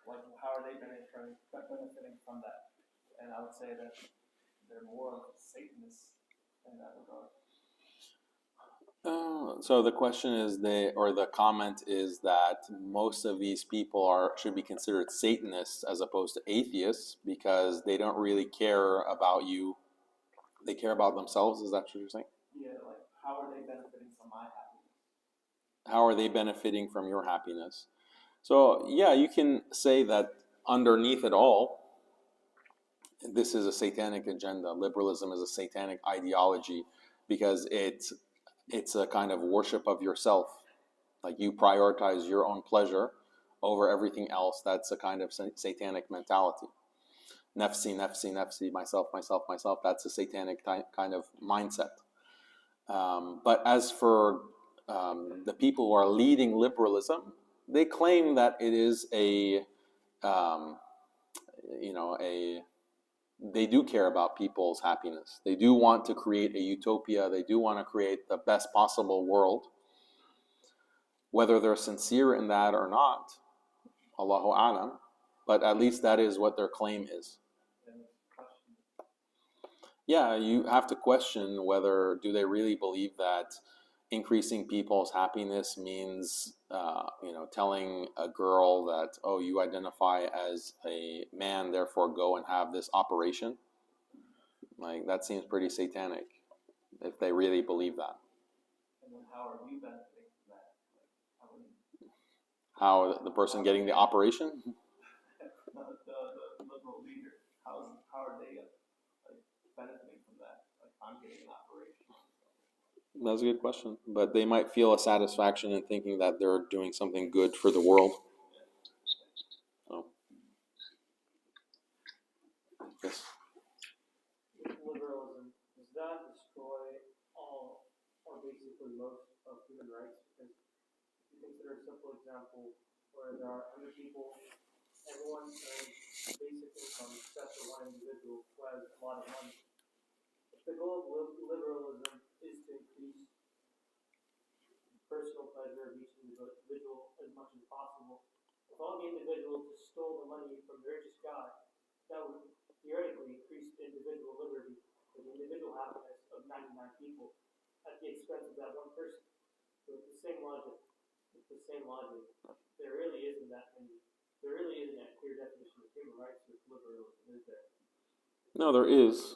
Like how are they benefiting from that? And I would say that they're more of Satanists in that regard. So the question is, the comment is that most of these people should be considered Satanists as opposed to atheists because they don't really care about you. They care about themselves. Is that what you're saying? Yeah, like how are they benefiting from my happiness? How are they benefiting from your happiness? So yeah, you can say that underneath it all, this is a satanic agenda. Liberalism is a satanic ideology because it's a kind of worship of yourself. Like you prioritize your own pleasure over everything else. That's a kind of satanic mentality. Nafsi, nafsi, nafsi, myself, myself, myself. That's a satanic kind of mindset. But as for the people who are leading liberalism, they claim that it is they do care about people's happiness. They do want to create a utopia. They do want to create the best possible world. Whether they're sincere in that or not, Allahu A'lam, but at least that is what their claim is. Yeah, you have to question whether do they really believe that increasing people's happiness means, telling a girl that, oh, you identify as a man, therefore go and have this operation. Like, that seems pretty satanic if they really believe that. And then how are you benefiting from that? How the person getting the operation? The liberal leader, how are they benefiting from that? Like I'm getting an operation. That's a good question. But they might feel a satisfaction in thinking that they're doing something good for the world. So, yes. Liberalism, does that destroy all or basically most of human rights? Because if you consider a simple example where there are 100 people, everyone earns basic income except for one individual who has a lot of money. If the goal of liberalism is to increase personal pleasure of each individual as much as possible, if all the individuals just stole the money from the richest guy, that would theoretically increase individual liberty and the individual happiness of 99 people. at the expense of that one person. So with the same logic, there really isn't that clear definition of human rights with liberalism, is there? No, there is.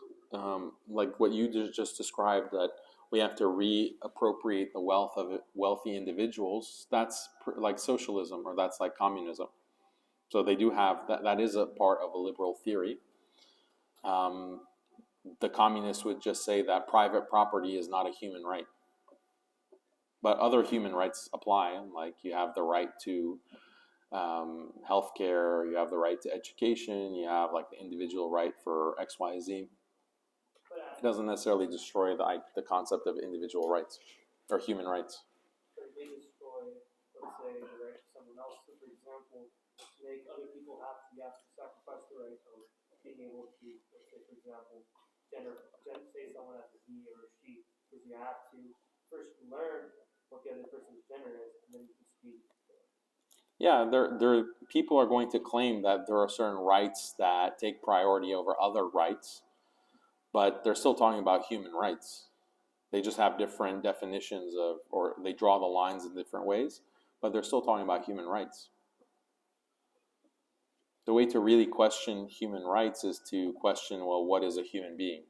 Like what you just described, that we have to reappropriate the wealth of wealthy individuals. That's like socialism, or that's like communism. So they do have that. That is a part of a liberal theory. The communists would just say that private property is not a human right, but other human rights apply. Like you have the right to healthcare, you have the right to education, you have like the individual right for X, Y, Z. It doesn't necessarily destroy the concept of individual rights or human rights. But they destroy, let's say, the right of someone else. So, for example, to make other people happy, you have to sacrifice the right of being able to, let's say, for example, say someone has a he or a she, because you have to first learn what the other person's gender is, and then you can speak. Yeah, people are going to claim that there are certain rights that take priority over other rights, but they're still talking about human rights. They just have different definitions of, or they draw the lines in different ways, but they're still talking about human rights. The way to really question human rights is to question, well, what is a human being?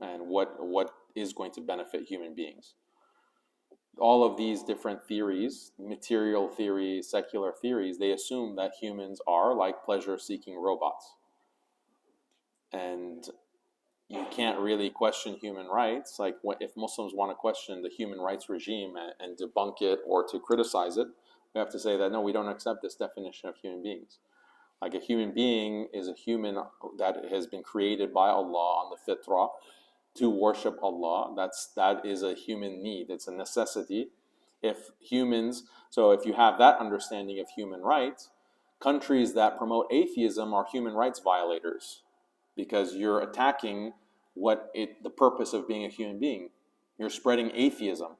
And what is going to benefit human beings? All of these different theories, material theories, secular theories, they assume that humans are like pleasure-seeking robots. And you can't really question human rights. Like if Muslims want to question the human rights regime and debunk it or to criticize it, we have to say that no, we don't accept this definition of human beings. Like a human being is a human that has been created by Allah on the fitrah to worship Allah. That is a human need. It's a necessity. If you have that understanding of human rights, countries that promote atheism are human rights violators, because you're attacking the purpose of being a human being. You're spreading atheism.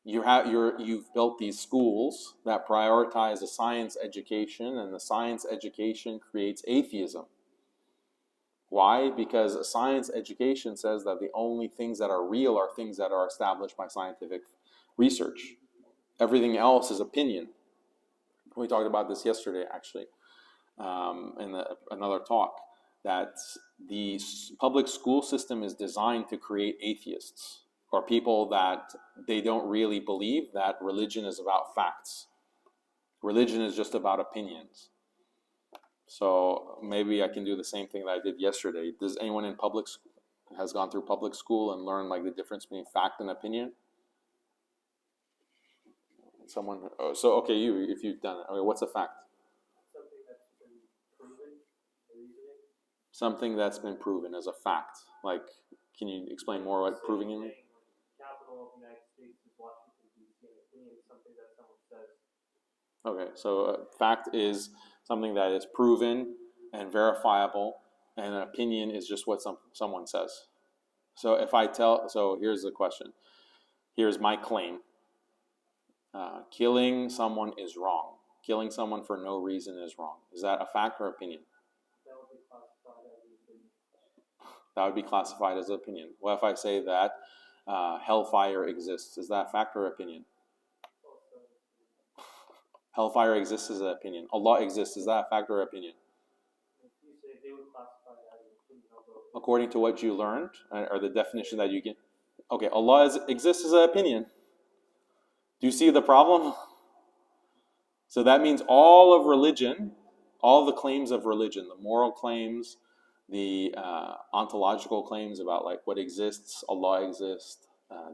You've built these schools that prioritize a science education, and the science education creates atheism. Why? Because a science education says that the only things that are real are things that are established by scientific research. Everything else is opinion. We talked about this yesterday, actually, in another talk, that the public school system is designed to create atheists, or people that they don't really believe that religion is about facts. Religion is just about opinions. So maybe I can do the same thing that I did yesterday. Does anyone in has gone through public school and learned like the difference between fact and opinion? Someone. Oh, so okay, if you've done it. Okay, what's a fact? Something that's been proven, reasoning. Something that's been proven as a fact. Like, can you explain more what proving means? Capital of the United States is Washington, D.C., and opinion is something that someone says. Okay, so fact is something that is proven and verifiable, and an opinion is just what someone says. So here's the question. Here's my claim. Killing someone is wrong. Killing someone for no reason is wrong. Is that a fact or opinion? That would be classified as an opinion. That would be classified as an opinion. What if I say that hellfire exists? Is that a fact or opinion? Hellfire exists as an opinion. Allah exists. Is that a fact or opinion? If you say they would classify it as an opinion, according to what you learned, or the definition that you get. Okay, Allah exists as an opinion. Do you see the problem? So that means all of religion, all the claims of religion, the moral claims, the ontological claims about like what exists, Allah exists,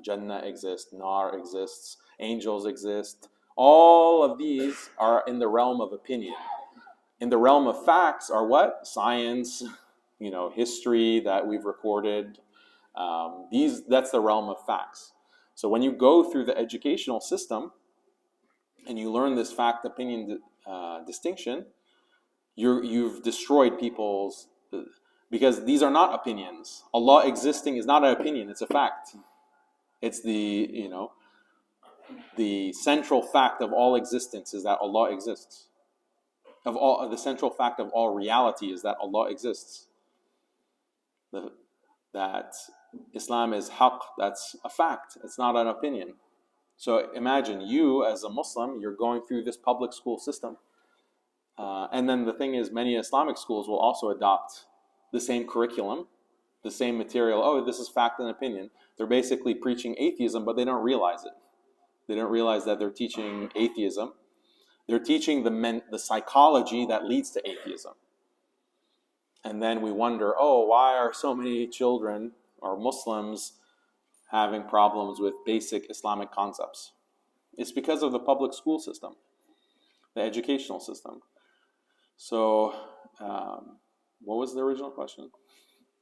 Jannah exists, Nar exists, angels exist. All of these are in the realm of opinion. In the realm of facts are what? Science, history that we've recorded. That's the realm of facts. So when you go through the educational system and you learn this fact-opinion distinction, you've destroyed people's... Because these are not opinions. Allah existing is not an opinion, it's a fact. It's the central fact of all existence is that Allah exists. The central fact of all reality is that Allah exists. That Islam is haqq, that's a fact, it's not an opinion. So imagine you as a Muslim, you're going through this public school system. And then the thing is, many Islamic schools will also adopt the same curriculum, the same material. Oh, this is fact and opinion. They're basically preaching atheism, but they don't realize it. They don't realize that they're teaching atheism. They're teaching the psychology that leads to atheism. And then we wonder, oh, why are so many children or Muslims having problems with basic Islamic concepts? It's because of the public school system, the educational system. So, what was the original question?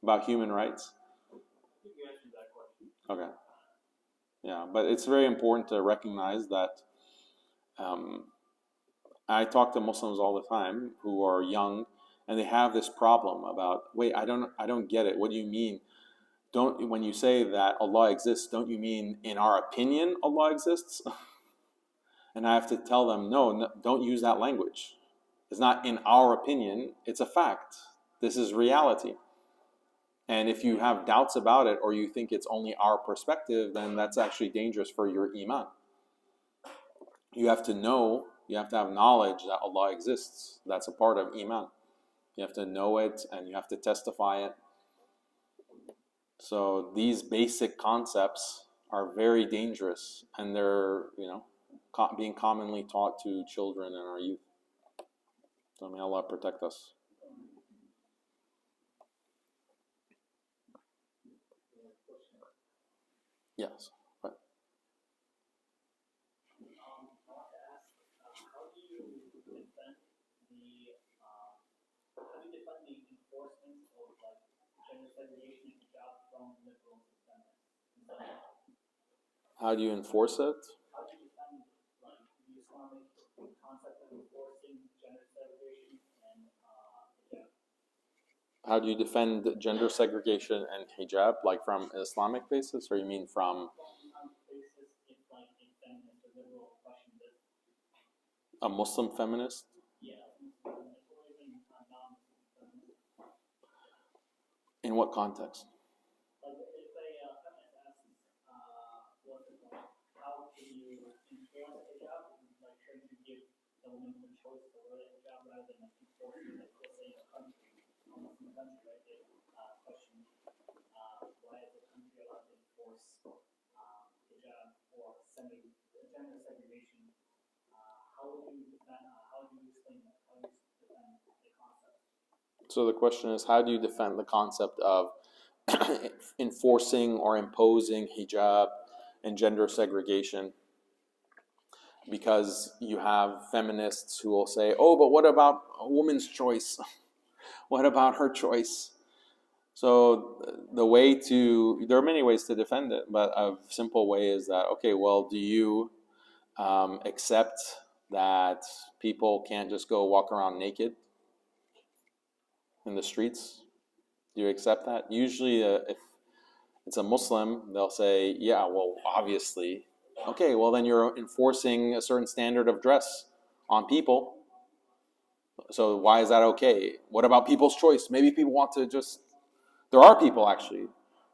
About human rights? I think you answered that question. Okay. Yeah, but it's very important to recognize that I talk to Muslims all the time who are young, and they have this problem about, wait, I don't get it. What do you mean? When you say that Allah exists, don't you mean in our opinion Allah exists? And I have to tell them, no, don't use that language. It's not in our opinion, it's a fact. This is reality. And if you have doubts about it or you think it's only our perspective, then that's actually dangerous for your iman. You have to know, you have to have knowledge that Allah exists. That's a part of iman. You have to know it and you have to testify it. So these basic concepts are very dangerous, and they're, being commonly taught to children and our youth. So may Allah protect us. Yes. Right. I want to ask, how do you defend the enforcement of like gender segregation and hijab from liberals and feminists? How do you enforce it? How do you defend like the Islamic concept of enforcing gender segregation and hijab? How do you defend gender segregation and hijab, like from an Islamic basis, or you mean from Basis if like a feminist or liberal question this? a Muslim feminist? Yeah, or even non-Muslim feminist. In what context? Like if a feminist asks, what's it called? How can you influence hijab? Like, shouldn't you give the woman the choice to wear the hijab rather than enforcing it? Let's say in a country, a Muslim country, right? They question why is the country allowed to enforce hijab or gender segregation? How would you defend? How do you explain that? How do you defend the concept? So the question is, how do you defend the concept of enforcing or imposing hijab and gender segregation? Because you have feminists who will say, oh, but what about a woman's choice? What about her choice? So there are many ways to defend it, but a simple way is that, okay, well, do you accept that people can't just go walk around naked in the streets? Do you accept that? Usually, if it's a Muslim, they'll say, yeah, well, obviously. Okay, well, then you're enforcing a certain standard of dress on people. So why is that okay? What about people's choice? Maybe people want to just... There are people, actually.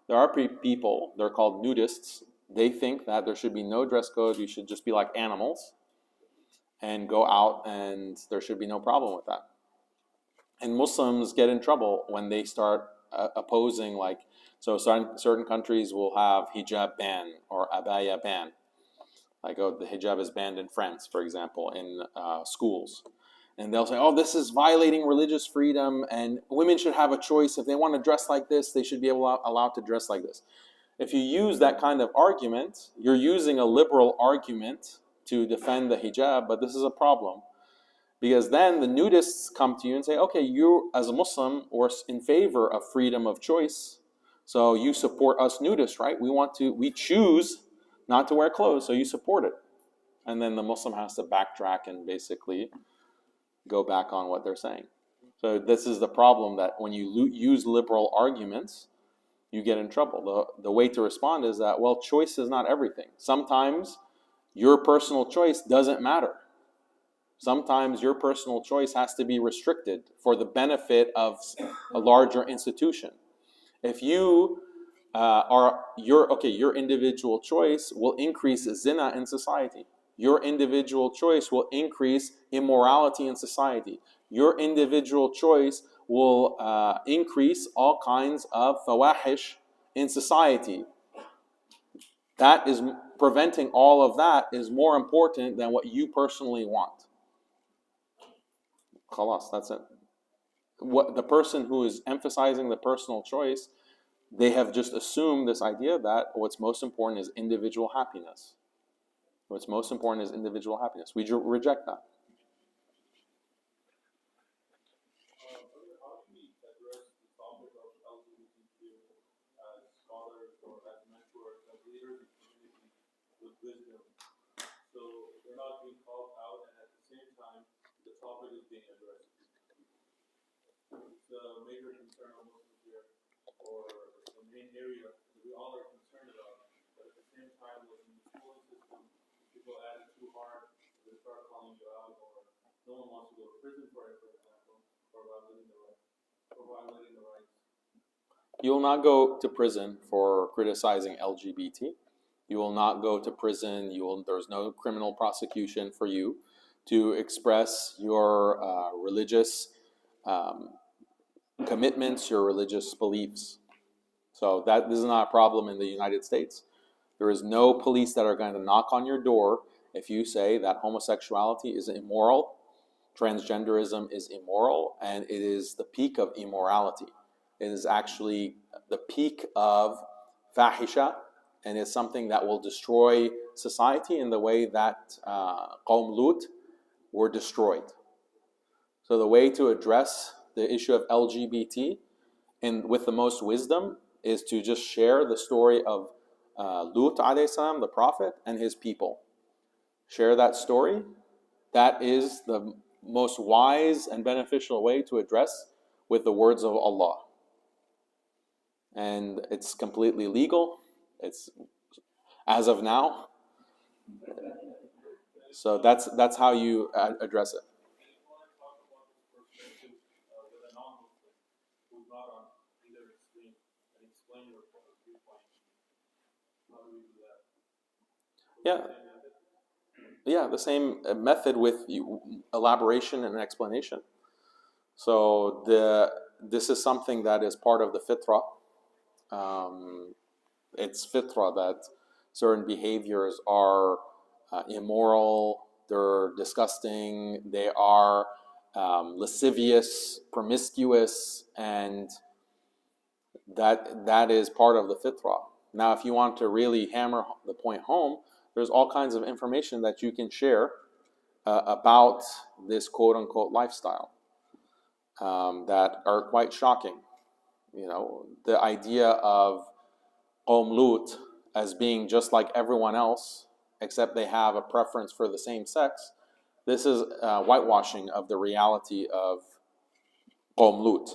There are people, they're called nudists. They think that there should be no dress code. You should just be like animals and go out, and there should be no problem with that. And Muslims get in trouble when they start opposing, so certain countries will have hijab ban or abaya ban. Like, the hijab is banned in France, for example, in schools. And they'll say, oh, this is violating religious freedom, and women should have a choice. If they want to dress like this, they should be allowed to dress like this. If you use that kind of argument, you're using a liberal argument to defend the hijab, but this is a problem. Because then the nudists come to you and say, okay, you as a Muslim are in favor of freedom of choice, so you support us nudists, right? We choose not to wear clothes, so you support it. And then the Muslim has to backtrack and basically go back on what they're saying. So this is the problem, that when you use liberal arguments, you get in trouble. The way to respond is that, well, choice is not everything. Sometimes your personal choice doesn't matter. Sometimes your personal choice has to be restricted for the benefit of a larger institution. If you your individual choice will increase zina in society. Your individual choice will increase immorality in society. Your individual choice will increase all kinds of fawahish in society. That is preventing all of that is more important than what you personally want. Khalas, that's it. What the person who is emphasizing the personal choice, they have just assumed this idea that what's most important is individual happiness. What's most important is individual happiness. We reject that. How do we address the topic of LGBTQ as scholars or as mentors, as leaders in community with wisdom? So they're not being called out, and at the same time, the topic is being addressed. It's a major concern on Muslims here, or the main area that we all are concerned about. But at the same time, within the schooling system, people add it too hard, they start calling you out, or no one wants to go to prison for it, for example, or violating the rights. You will not go to prison for criticizing LGBT. You will not go to prison. There's no criminal prosecution for you to express your religious commitments, your religious beliefs. So this is not a problem in the United States. There is no police that are going to knock on your door if you say that homosexuality is immoral, transgenderism is immoral, and it is the peak of immorality. It is actually the peak of fahisha, and it's something that will destroy society in the way that Qawm Lut were destroyed. So the way to address the issue of LGBT and with the most wisdom is to just share the story of Lut alayhi salam, the prophet, and his people. Share that story. That is the most wise and beneficial way to address with the words of Allah. And it's completely legal. It's as of now. So that's how you address it. Yeah, the same method with elaboration and explanation. So this is something that is part of the fitrah. It's fitrah that certain behaviors are immoral, they're disgusting, they are lascivious, promiscuous, and that is part of the fitrah. Now, if you want to really hammer the point home, there's all kinds of information that you can share about this quote-unquote lifestyle that are quite shocking. You know, the idea of Qawm Lut as being just like everyone else, except they have a preference for the same sex. This is whitewashing of the reality of Qawm Lut.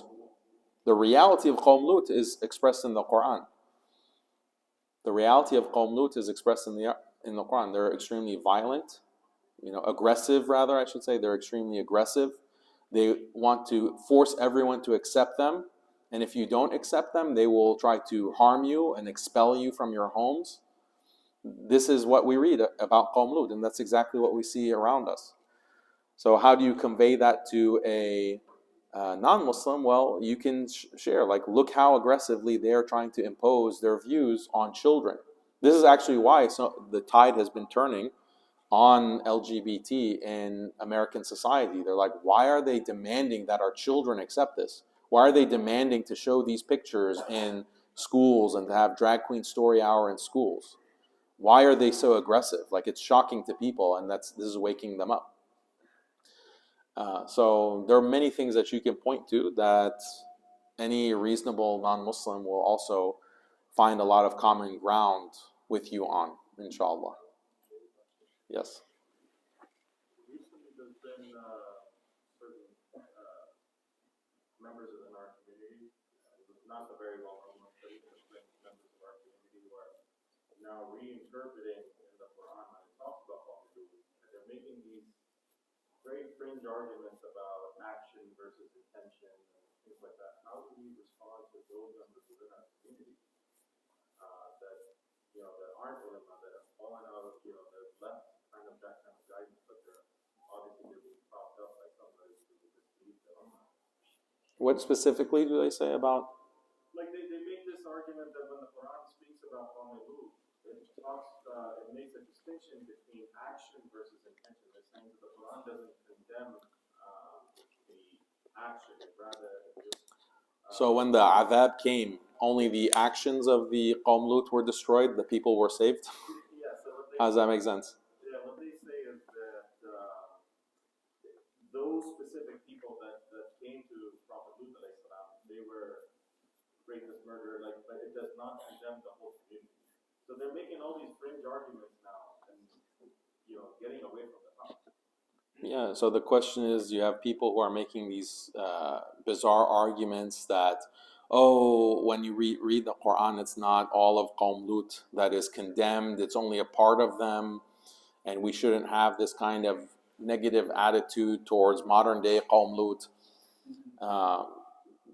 The reality of Qawm Lut is expressed in the Quran. The reality of Qawm Lut is expressed in the Quran. They're extremely violent, aggressive rather, I should say. They're extremely aggressive. They want to force everyone to accept them. And if you don't accept them, they will try to harm you and expel you from your homes. This is what we read about Qawm Lut, and that's exactly what we see around us. So how do you convey that to a non-Muslim? Well, you can share, look how aggressively they are trying to impose their views on children. This is actually why the tide has been turning on LGBT in American society. They're like, why are they demanding that our children accept this? Why are they demanding to show these pictures in schools and to have drag queen story hour in schools? Why are they so aggressive? It's shocking to people, and this is waking them up. So there are many things that you can point to that any reasonable non-Muslim will also find a lot of common ground with you on, inshallah. Yes. Recently, there's been certain members within our community, not the very well-known ones, but even members of our community who are now reinterpreting in the Quran when it talks about Haqiqatjou, and they're making these very fringe arguments about action versus intention and things like that. How do we respond to those members within our community What specifically do they say about? Like they make this argument that when the Quran speaks about Qawmulu, it makes a distinction between action versus intention. They're saying that the Quran doesn't condemn the action, rather just So when the adhab came, only the actions of the Qawm Lut were destroyed, the people were saved? yeah. So what they How does that make sense? yeah, what they say is that those specific people that came to Prophet Lut alayhi salam, they were rapist, murderer, like, but it does not condemn the whole community. So they're making all these fringe arguments now, and getting away from the topic. Yeah, so the question is, you have people who are making these bizarre arguments that, oh, when you read the Quran, it's not all of Qawm Lut that is condemned, it's only a part of them, and we shouldn't have this kind of negative attitude towards modern day Qawm Lut.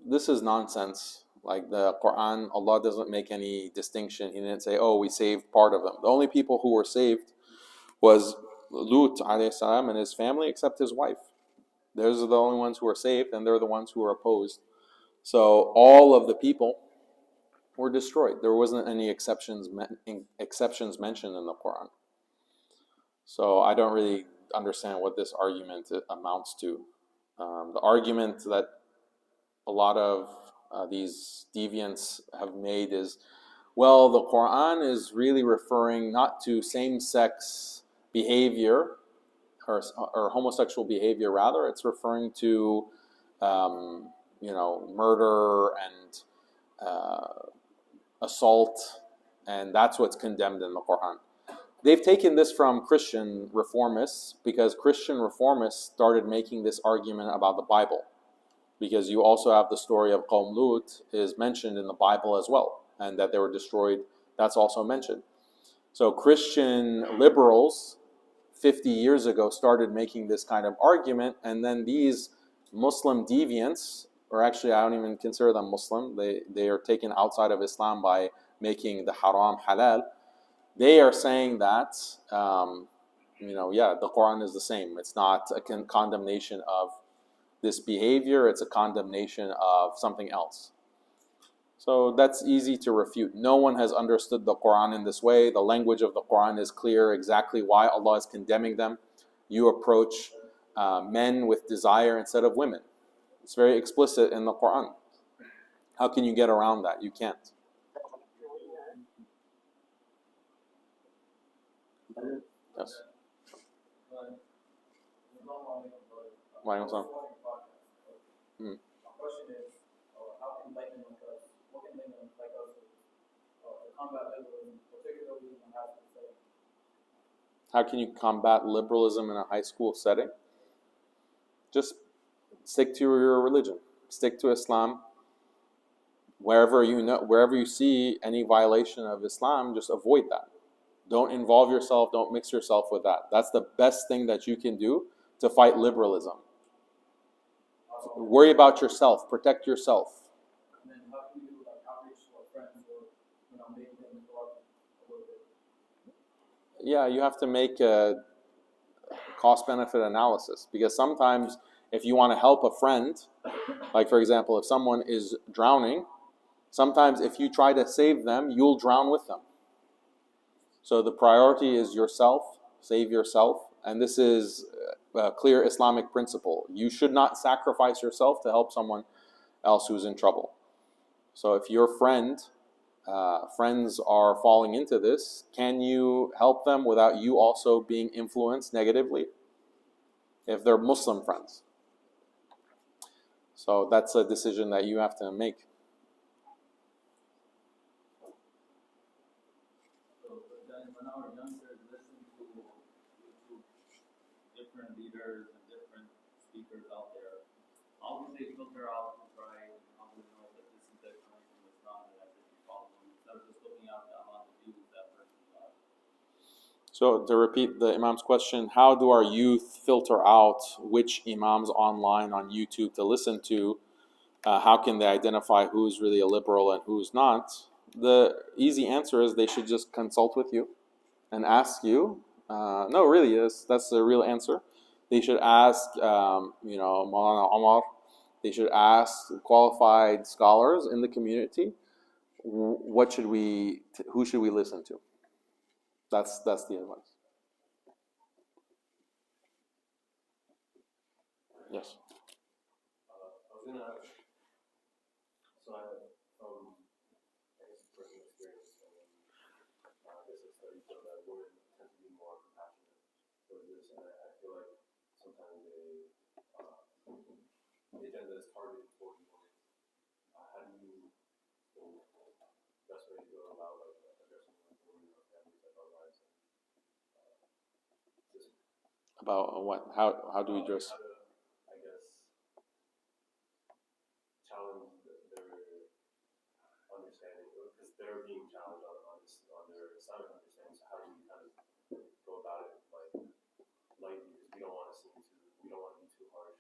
This is nonsense. Like the Quran, Allah doesn't make any distinction. He didn't say, oh, we saved part of them. The only people who were saved was Lut alayhi salam and his family, except his wife. Those are the only ones who were saved, and they're the ones who were opposed. So all of the people were destroyed. There wasn't any exceptions mentioned in the Quran. So I don't really understand what this argument amounts to. The argument that a lot of these deviants have made is, well, the Quran is really referring not to same-sex behavior or homosexual behavior. Rather, it's referring to murder and assault, and that's what's condemned in the Quran. They've taken this from Christian reformists, because Christian reformists started making this argument about the Bible, because you also have the story of Qawm Lut is mentioned in the Bible as well, and that they were destroyed, that's also mentioned. So Christian liberals 50 years ago started making this kind of argument, and then these Muslim deviants, or actually I don't even consider them Muslim, they are taken outside of Islam by making the haram halal. They are saying that, the Quran is the same. It's not a condemnation of this behavior, it's a condemnation of something else. So that's easy to refute. No one has understood the Quran in this way. The language of the Quran is clear, exactly why Allah is condemning them. You approach men with desire instead of women. It's very explicit in the Quran. How can you get around that? You can't. Yes. My question is, how can laymen like us, what can laymen like us combat liberalism, particularly in the high school setting? How can you combat liberalism in a high school setting? Just stick to your religion. Stick to Islam. Wherever you see any violation of Islam, just avoid that. Don't involve yourself, don't mix yourself with that. That's the best thing that you can do to fight liberalism. Worry about yourself, protect yourself. And then how can we do outreach to our friends or maybe them grow up a little bit? Yeah, you have to make a cost-benefit analysis, because sometimes if you want to help a friend, like for example, if someone is drowning, sometimes if you try to save them, you'll drown with them. So the priority is yourself, save yourself, and this is a clear Islamic principle. You should not sacrifice yourself to help someone else who's in trouble. So if your friends are falling into this, can you help them without you also being influenced negatively? If they're Muslim friends. So that's a decision that you have to make. When our youngsters listen to different leaders and different speakers out there, how do they filter out who's right, and how do they know that this is their coming from Islam and that they should follow them, instead of just looking at the amount of views that person got? So to repeat the Imam's question, how do our youth filter out which Imams online on YouTube to listen to? How can they identify who's really a liberal and who's not? The easy answer is they should just consult with you and ask you. No, really, that's the real answer. They should ask, Maulana Omar They should ask qualified scholars in the community. Who should we listen to? That's the advice. Yes. I was gonna ask. So from I guess personal experience, I guess a study showed that women tend to be more compassionate towards this, and I feel like sometimes the agenda is targeted towards women. How do you think best way to go about like addressing women or families like our lives? About what? How do we address? How to, I guess, challenge their understanding, because they're being challenged on their Islamic understanding. So how do we kind of go about it lightly? Because we don't want to be too harsh.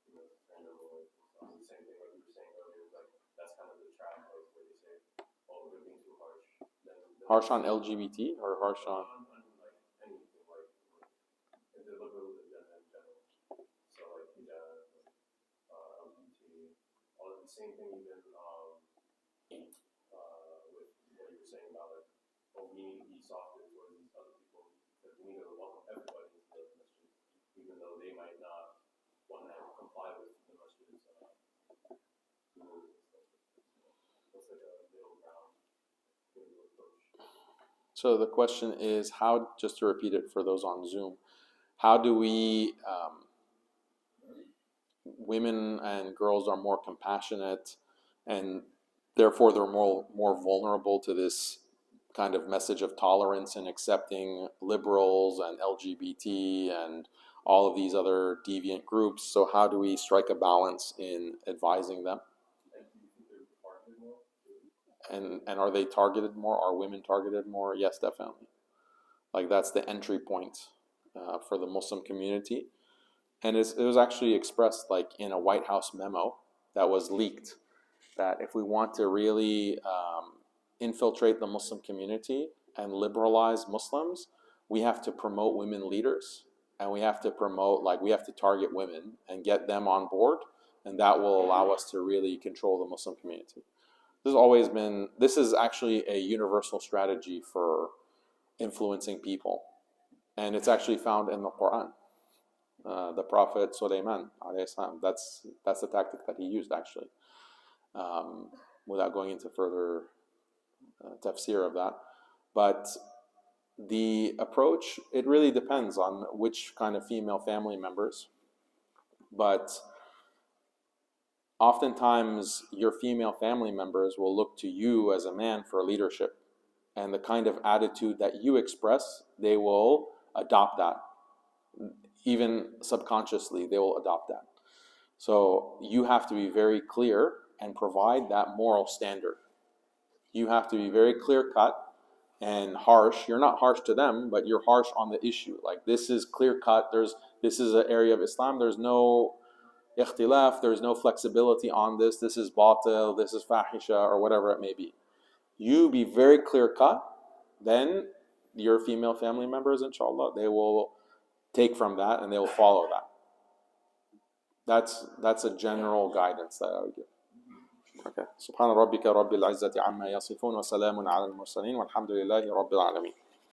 And the same thing like we were saying earlier, like that's kind of the trap, like where they say, "Oh, they're being too harsh." Then Harsh on LGBT or harsh on? like anything, like the liberalism agenda in general. So like LGBT, all of the same thing even with what you were saying about like, oh, we need to be softer towards these other people because we need to welcome everybody into the masjid, even though they might not want to comply with the masjid's rules and stuff. What's like a middle ground approach? So the question is, how? Just to repeat it for those on Zoom, how do we? Women and girls are more compassionate, and therefore they're more vulnerable to this kind of message of tolerance and accepting liberals and LGBT and all of these other deviant groups. So how do we strike a balance in advising them? And are they targeted more? Are women targeted more? Yes, definitely. Like that's the entry point for the Muslim community. And it was actually expressed like in a White House memo that was leaked, that if we want to really infiltrate the Muslim community and liberalize Muslims, we have to promote women leaders, and we have to target women and get them on board, and that will allow us to really control the Muslim community. This is actually a universal strategy for influencing people, and it's actually found in the Quran. The Prophet Sulaiman, that's the tactic that he used actually, without going into further tafsir of that. But the approach, it really depends on which kind of female family members. But oftentimes your female family members will look to you as a man for leadership. And the kind of attitude that you express, they will adopt that. Even subconsciously, they will adopt that. So you have to be very clear and provide that moral standard. You have to be very clear-cut and harsh. You're not harsh to them, but you're harsh on the issue. Like, this is clear-cut. This is an area of Islam. There's no ikhtilaf. There's no flexibility on this. This is batil. This is fahisha, or whatever it may be. You be very clear-cut. Then your female family members, inshallah, they will take from that and they will follow that. That's a general guidance that I would give. Okay. Subhana rabbika rabbil izzati amma yasifun wa salamun ala al-mursalin walhamdulillahi rabbil alamin.